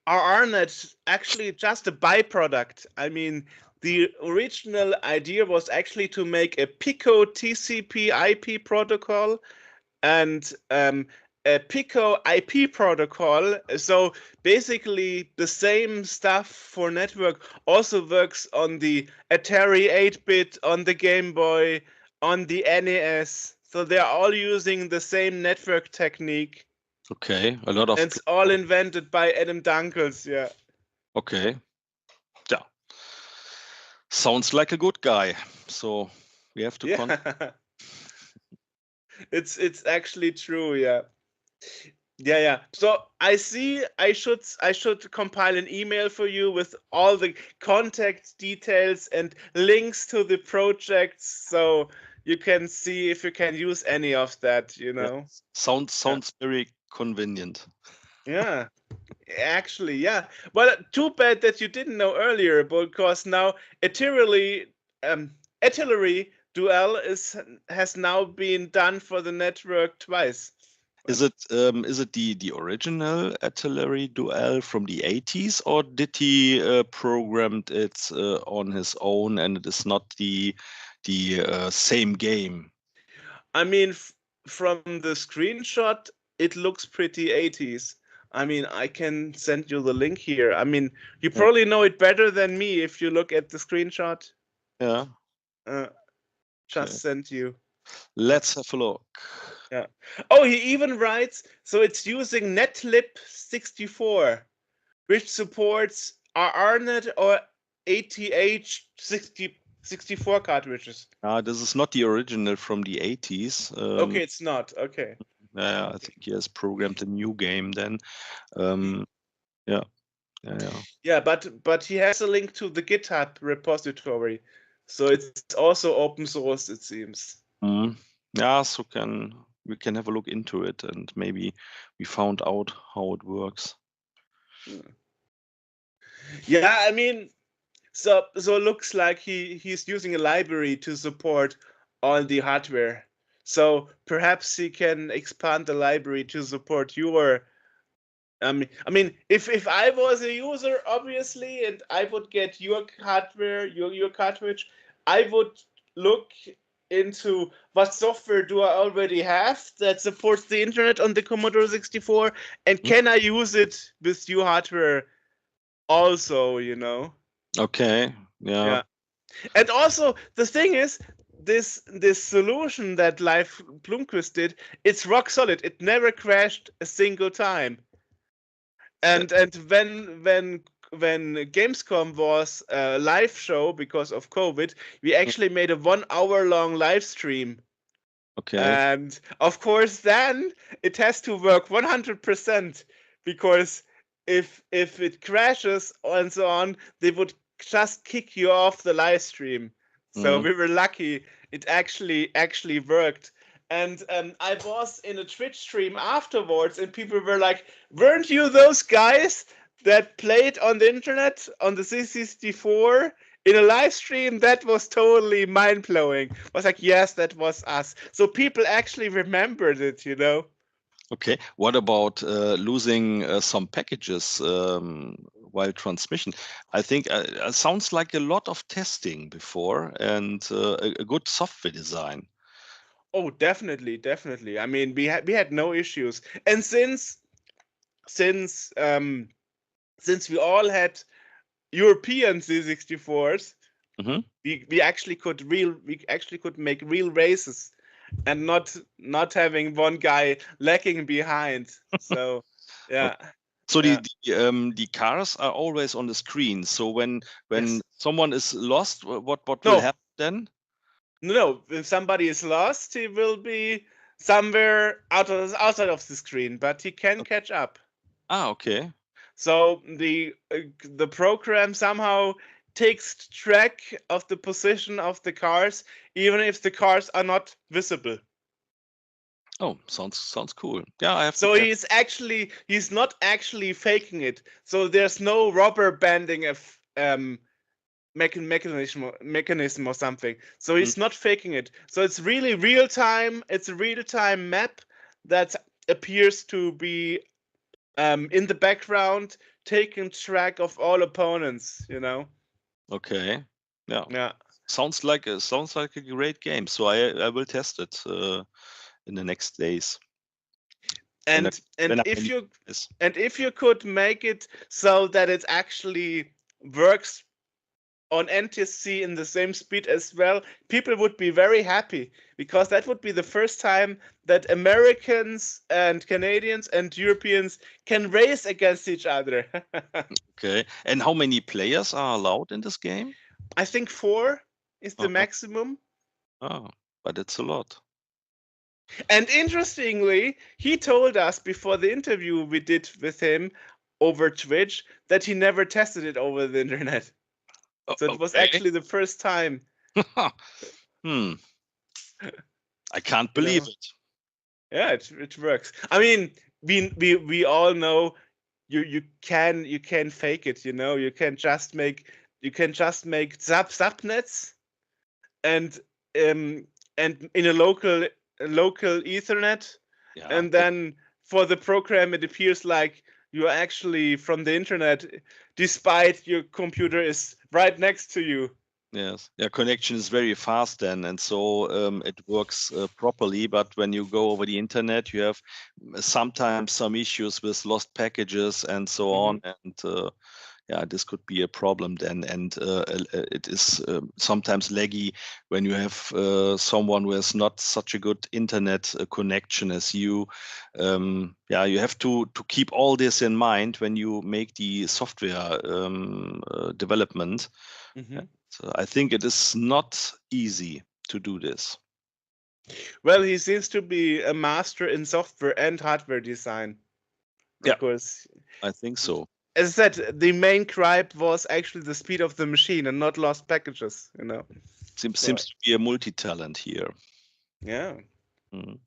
RRNet actually just a byproduct. I mean, the original idea was actually to make a Pico TCP IP protocol and a Pico IP protocol. So basically, the same stuff for network also works on the Atari 8-bit, on the Game Boy, on the NES. So they're all using the same network technique.
Okay, a lot of.
It's all invented by Adam Dunkels. Yeah.
Okay. Yeah. Sounds like a good guy. So we have to.
Yeah. It's actually true. Yeah. Yeah. So I see. I should compile an email for you with all the contact details and links to the projects, so you can see if you can use any of that.
Yeah. Sounds very convenient.
Yeah. Actually, yeah. Well, too bad that you didn't know earlier, because now Artillery Duel has now been done for the network twice.
Is it the original Artillery Duel from the 80s, or did he programmed it on his own and it is not the same game?
I mean, from the screenshot, it looks pretty 80s. I mean, I can send you the link here. I mean, you probably know it better than me if you look at the screenshot.
Yeah.
Just sent you.
Let's have a look.
Yeah. Oh, he even writes, so it's using netlib64, which supports RRNet or ATH64 cartridges.
This is not the original from the 80s.
Okay, it's not. Okay.
I think he has programmed a new game then. Yeah.
Yeah, but he has a link to the GitHub repository, so it's also open source, it seems.
Yeah, so we can have a look into it, and maybe we found out how it works.
Yeah, I mean, so it looks like he's using a library to support all the hardware. So perhaps he can expand the library to support your. I mean, if I was a user, obviously, and I would get your hardware, your cartridge, I would look into what software do I already have that supports the internet on the Commodore 64, and can I use it with your hardware also,
Okay. Yeah.
And also, the thing is, this solution that Leif Blomqvist did, it's rock solid. It never crashed a single time. And when Gamescom was a live show because of COVID, we actually made a 1 hour long live stream.
Okay.
And of course, then it has to work 100%, because if it crashes and so on, they would just kick you off the live stream. So we were lucky it actually worked. And I was in a Twitch stream afterwards, and people were like, "Weren't you those guys that played on the internet on the C64 in a live stream?" That was totally mind-blowing. I was like, yes, that was us. So people actually remembered it,
Okay. What about losing some packages while transmission? I think it sounds like a lot of testing before and a good software design.
Oh, definitely. I mean, we had no issues, and since we all had European C64s,
Mm-hmm.
We actually could make real races, and not having one guy lagging behind. So yeah.
So
yeah.
the cars are always on the screen. So when
Yes.
someone is lost, what will
No.
happen then?
No, if somebody is lost, he will be somewhere outside of the screen, but he can catch up.
Ah, okay.
So the program somehow takes track of the position of the cars, even if the cars are not visible.
Oh, sounds cool. Yeah, I have
So
to check.
he's not actually faking it. So there's no rubber banding of mechanism or something. So
Mm,
he's not faking it. So it's really real time. It's a real time map that appears to be in the background, taking track of all opponents.
okay. Yeah.
Yeah.
Sounds like a great game. So I will test it in the next days. When I,
And
when
and
I
if
need
you
this.
and if you could make it so that it actually works on NTSC in the same speed as well, people would be very happy, because that would be the first time that Americans and Canadians and Europeans can race against each other.
Okay. And how many players are allowed in this game?
I think 4 is the
Uh-huh.
maximum.
Oh, but it's a lot.
And interestingly, he told us before the interview we did with him over Twitch that he never tested it over the internet. So it was
Okay.
actually the first time.
I can't
You
believe
know?
it.
Yeah, it works. I mean, we all know you can fake it. You can just make subnets and in a local Ethernet,
Yeah.
and then for the program it appears like you are actually from the internet, despite your computer is right next to you.
Yes. Yeah, connection is very fast then, and so it works properly. But when you go over the internet, you have sometimes some issues with lost packages and so on. And yeah, this could be a problem then. And it is sometimes laggy when you have someone who has not such a good internet connection as you. Yeah, you have to keep all this in mind when you make the software development. So I think it is not easy to do this.
Well, he seems to be a master in software and hardware design,
Yeah,
because,
I think so.
as I said, the main gripe was actually the speed of the machine and not lost packages.
Seems to be a multi-talent here.
Yeah.
Mhm.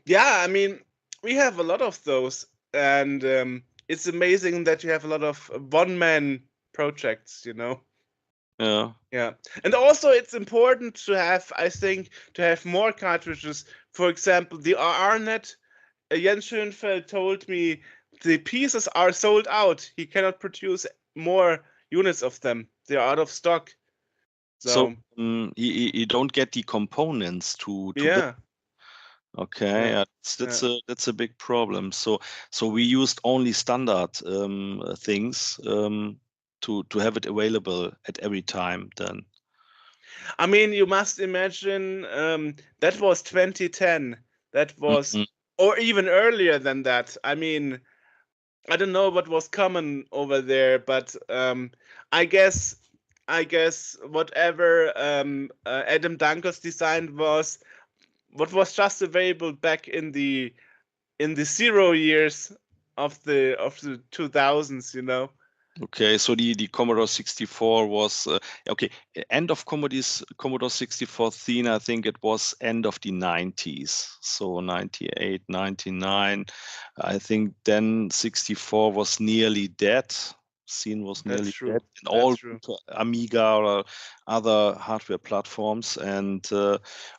Yeah, I mean, we have a lot of those, and it's amazing that you have a lot of one-man projects.
Yeah.
Yeah, and also it's important to have, I think, more cartridges. For example, the RRNet. Jens Schönfeld told me the pieces are sold out. He cannot produce more units of them. They are out of stock.
So
So
you don't get the components to build.
yeah,
Okay,
yeah,
that's
yeah.
that's a big problem. So we used only standard things to have it available at every time then.
I mean, you must imagine that was 2010. That was,
Mhm.
or even earlier than that. I mean, I don't know what was common over there, but I guess whatever Adam Dunker's design was, what was just available back in the 0 years of the 2000s.
Okay, so the Commodore 64 was okay. End of Commodore 64 scene, I think it was end of the 90s. So 98, 99. I think then 64 was nearly dead. Scene was
That's
nearly dead
true.
in
That's
all
true.
Amiga or other hardware platforms. And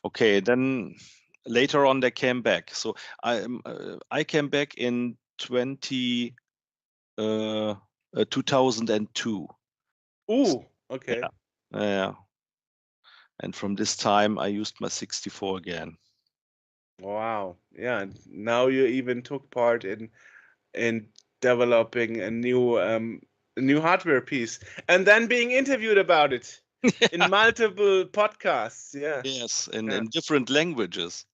okay, then later on they came back. So I came back in 2002.
Ooh, okay.
Yeah, yeah. And from this time, I used my 64 again.
Wow. Yeah. And now you even took part in developing a new hardware piece, and then being interviewed about it. in multiple podcasts. Yeah.
Yes, in different languages.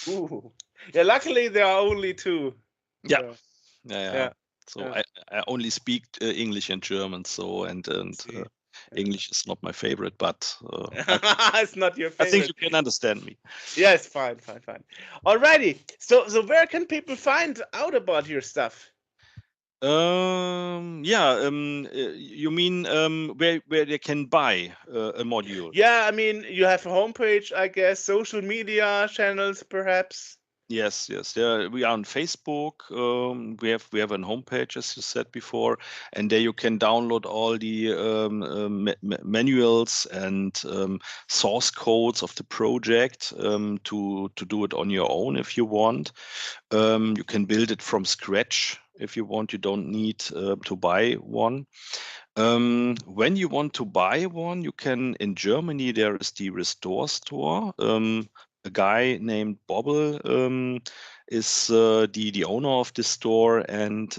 Ooh. Yeah. Luckily, there are only two.
Yeah.
So,
Yeah. So I only speak English and German. So and English is not my favorite, but
it's not your favorite.
I think you can understand me.
Yes, fine. Alrighty. So where can people find out about your stuff?
You mean where they can buy a module?
Yeah, I mean, you have a homepage, I guess, social media channels, perhaps.
Yes. Yeah, we are on Facebook. We have a homepage, as you said before, and there you can download all the manuals and source codes of the project to do it on your own if you want. You can build it from scratch if you want. You don't need to buy one. When you want to buy one, you can. In Germany, there is the Restore store. A guy named Bobble is the owner of the store, and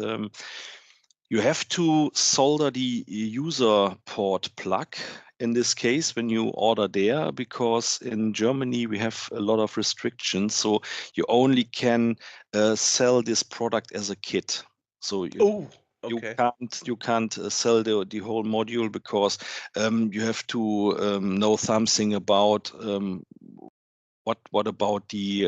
you have to solder the user port plug in this case when you order there, because in Germany we have a lot of restrictions. So you only can sell this product as a kit. So you can't sell the whole module, because you have to know something about what about the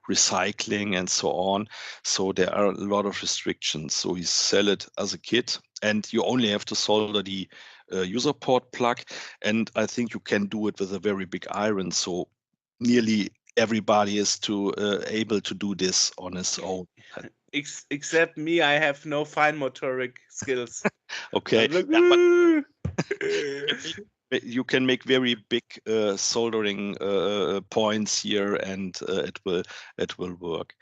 recycling and so on. So there are a lot of restrictions. So we sell it as a kit, and you only have to solder the user port plug. And I think you can do it with a very big iron. So nearly everybody is able to do this on his own.
Except me, I have no fine motoric skills.
Okay. You can make very big soldering points here, and it will work.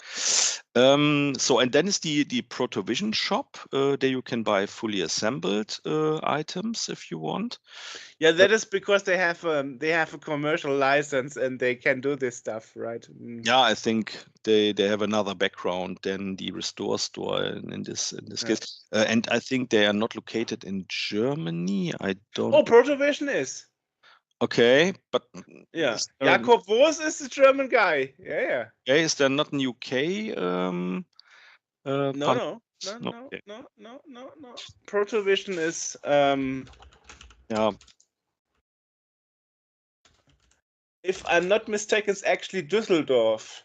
So, and then is the Protovision shop. There you can buy fully assembled items if you want.
Yeah, that is because they have a commercial license and they can do this stuff, right?
Yeah, I think they have another background than the Restore store in this case, and I think they are not located in Germany. I don't.
Oh, Protovision is.
Okay, but
yeah, Jakob Wurz is the German guy. Yeah.
Okay, is there not in UK?
No. Protovision is
yeah.
If I'm not mistaken, it's actually Düsseldorf.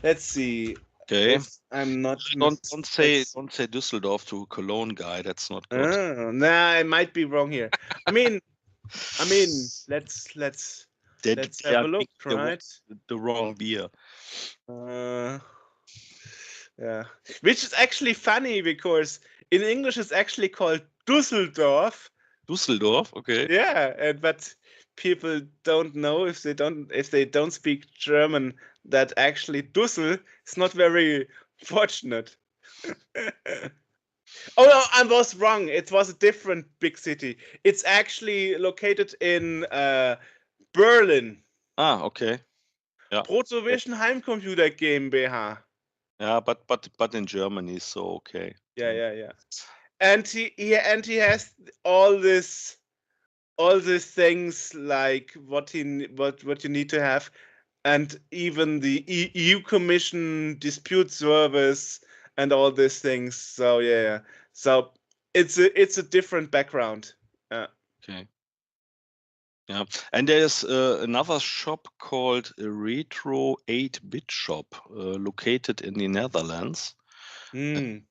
Let's see.
Okay.
If I'm not.
Don't say Düsseldorf to a Cologne guy. That's not good.
Nah, I might be wrong here. I mean, let's have a look, right?
The wrong beer.
Yeah, which is actually funny because in English it's actually called Düsseldorf.
Düsseldorf, okay.
Yeah, but people don't know if they don't speak German that actually Düssel is not very fortunate. Oh no, I was wrong. It was a different big city. It's actually located in Berlin.
Ah, okay. Yeah.
Protovision Heimcomputer GmbH.
Yeah, but in Germany, so okay.
Yeah. And he has all these things like what you need to have, and even the EU Commission dispute service and all these things. So yeah. So it's a different background.
Okay. Yeah, and there's another shop called Retro 8-Bit Shop, located in the Netherlands. And,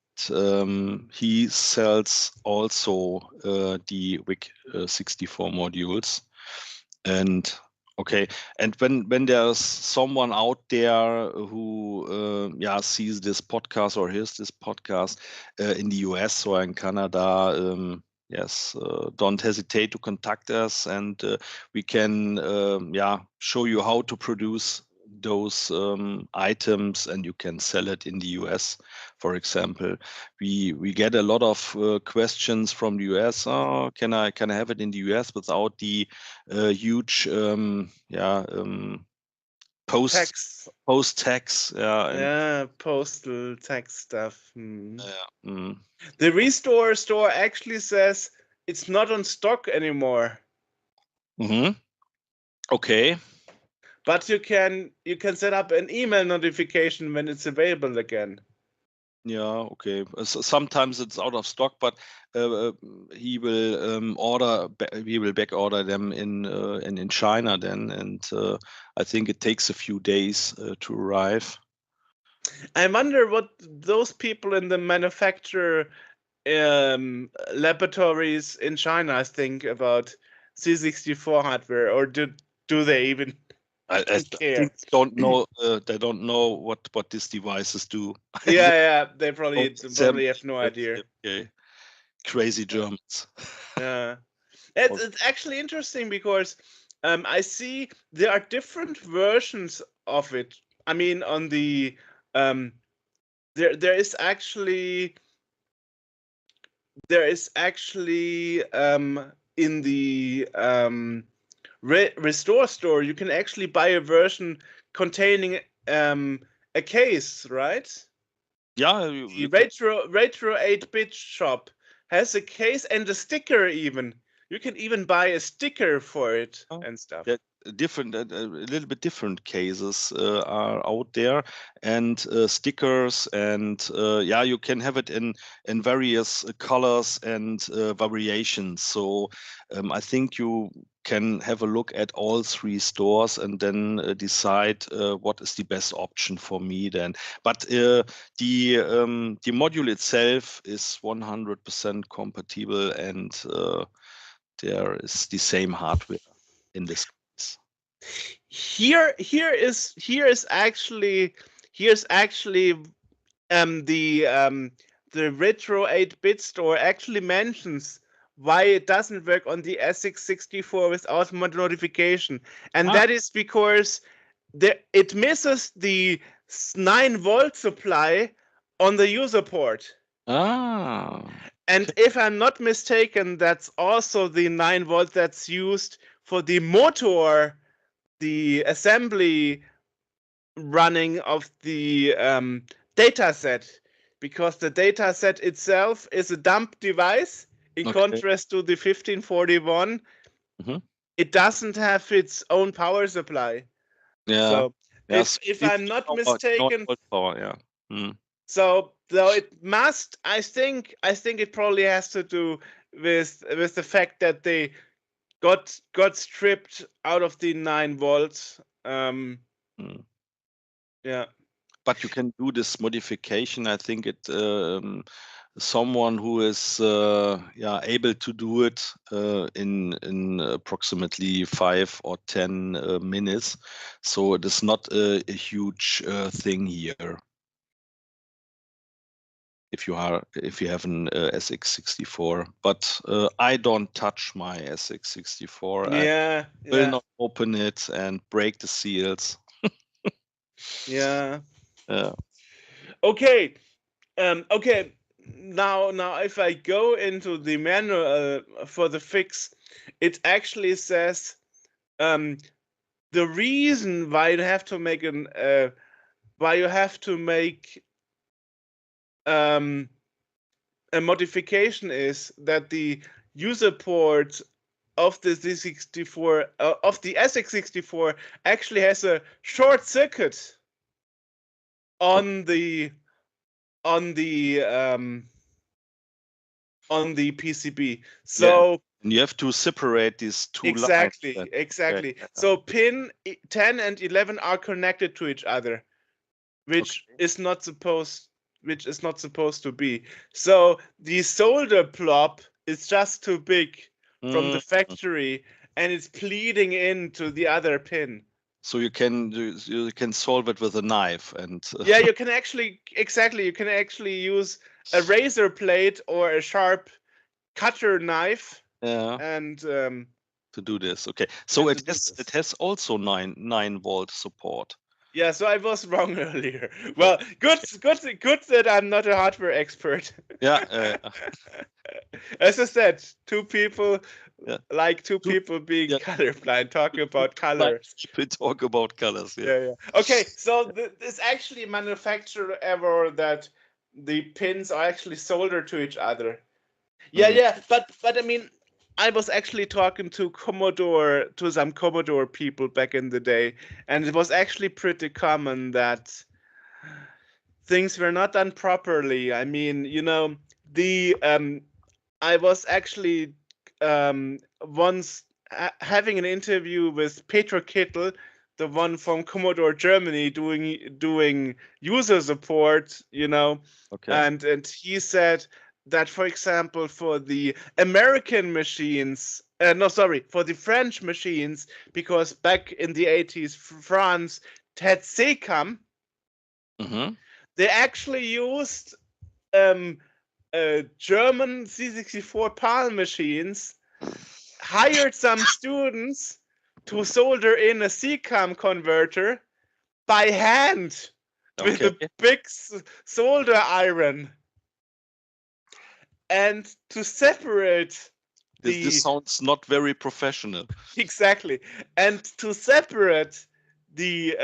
he sells also the WiC64 modules. And okay, and when there's someone out there who sees this podcast or hears this podcast in the US or in Canada, yes, don't hesitate to contact us, and we can show you how to produce those items, and you can sell it in the US. For example, we get a lot of questions from the US. Oh, can I have it in the US without the huge post tax?
Postal tax stuff. The Restore store actually says it's not on stock anymore.
Okay.
But you can set up an email notification when it's available again.
Yeah, okay. Sometimes it's out of stock, but he will back order them in China then, and I think it takes a few days to arrive.
I wonder what those people in the manufacturer laboratories in China think about C64 hardware, or do they even
I
care?
don't know. They don't know what these devices do.
Yeah, they probably
Them-
have no idea.
Okay. Crazy Germans.
Yeah, it's actually interesting because I see there are different versions of it. I mean, on the there is actually in the Restore store you can actually buy a version containing a case, right?
Yeah,
The retro 8-bit shop has a case and a sticker even. You can even buy a sticker for it and stuff.
That different, a little bit different cases are out there, and stickers, and yeah, you can have it in various colors and variations. So I think you can have a look at all three stores and then decide what is the best option for me then. But the module itself is 100% compatible, and there is the same hardware in this case.
Here's actually the retro 8-bit store actually mentions why it doesn't work on the SX64 without mod notification, and that is because it misses the 9-volt supply on the user port. And if I'm not mistaken, that's also the 9-volt that's used for the motor, the assembly running of the data set, because the data set itself is a dump device in contrast to the 1541. It doesn't have its own power supply.
Yeah.
So if I'm not mistaken, so it must. I think it probably has to do with the fact that they got stripped out of the 9 volts. Yeah.
But you can do this modification. I think it someone who is able to do it in approximately 5 or 10 minutes. So it is not a huge thing here. If you have an SX64, but I don't touch my SX64.
Yeah,
I will not open it and break the seals.
Yeah.
Yeah.
Okay. Okay. Now, if I go into the manual for the fix, it actually says the reason why you have to make a modification is that the user port of the Z64 of the SX64 actually has a short circuit on the PCB. So
you have to separate these two lines.
Exactly. So pin 10 and 11 are connected to each other, which is not supposed to be. So the solder plop is just too big from the factory, and it's bleeding into the other pin.
So you can solve it with a knife, and
yeah, you can actually use a razor blade or a sharp cutter knife. And
to do this. Okay, so it has also 9 volt support.
Yeah, so I was wrong earlier. Well, good that I'm not a hardware expert.
Yeah.
As I said, two people being colorblind, talking about color.
People talk about colors.
Yeah. Okay, so it's actually a manufacturer error that the pins are actually soldered to each other. Yeah, but I mean, I was actually talking to some Commodore people back in the day, and it was actually pretty common that things were not done properly. I mean, I was actually once having an interview with Petro Kittel, the one from Commodore Germany, doing user support,
Okay.
and he said that, for example, for the American machines, for the French machines, because back in the 80s, France had SECAM, they actually used German C64 PAL machines, hired some students to solder in a SECAM converter by hand with a big solder iron. And to separate
this sounds not very professional.
Exactly. And to separate the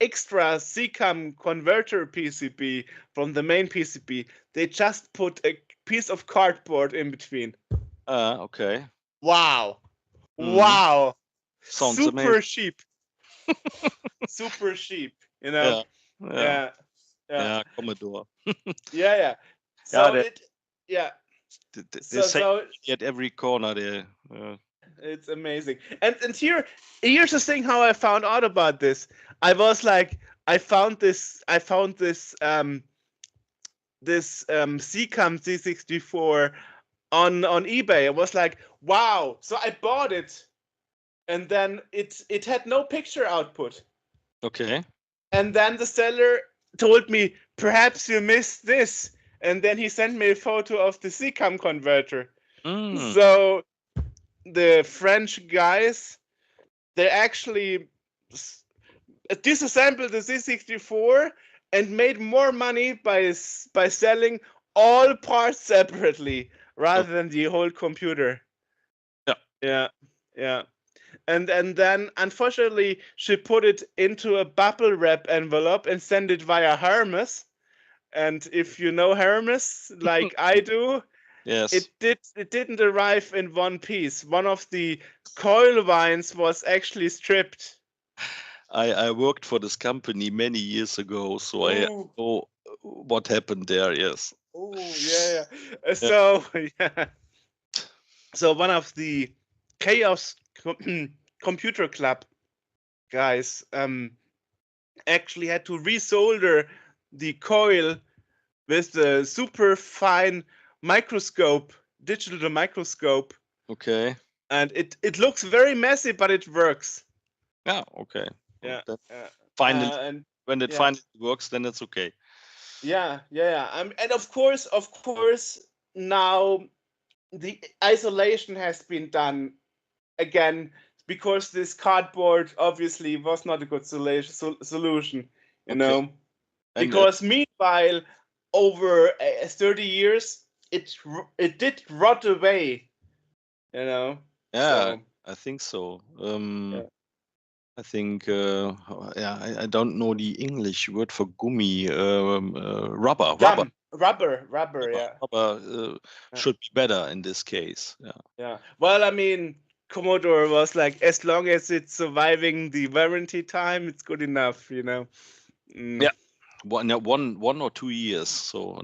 extra SECAM converter PCB from the main PCB, they just put a piece of cardboard in between.
Okay.
Wow. Wow.
Sounds
super
amazing.
cheap. Super cheap, Yeah.
Commodore.
Yeah. So
they say at every corner there.
It's amazing. And here's the thing how I found out about this. I was like, I found this SECAM C64 on eBay. I was like, wow. So I bought it, and then it had no picture output.
Okay.
And then the seller told me, perhaps you missed this. And then he sent me a photo of the SECAM converter. So the French guys, they actually disassembled the C64 and made more money by selling all parts separately rather than the whole computer. Yeah. And then, unfortunately, she put it into a bubble wrap envelope and sent it via Hermes. And if you know Hermes, like I do,
yes,
it didn't arrive in one piece. One of the coil vines was actually stripped.
I worked for this company many years ago, so I know what happened there. Yes.
Oh yeah. So one of the Chaos Computer Club guys actually had to resolder the coil with the super fine digital microscope.
Okay.
And it looks very messy, but it works.
Yeah. Okay.
Yeah.
Finally, when it finally works, then it's okay.
Yeah. And of course, now the isolation has been done again, because this cardboard obviously was not a good solution, because meanwhile, over 30 years, it did rot away,
Yeah,
so.
I think so. I think I don't know the English word for gummy. Rubber.
Rubber,
should be better in this case.
Yeah. Well, I mean, Commodore was like, as long as it's surviving the warranty time, it's good enough,
Yeah, 1 or 2 years. So.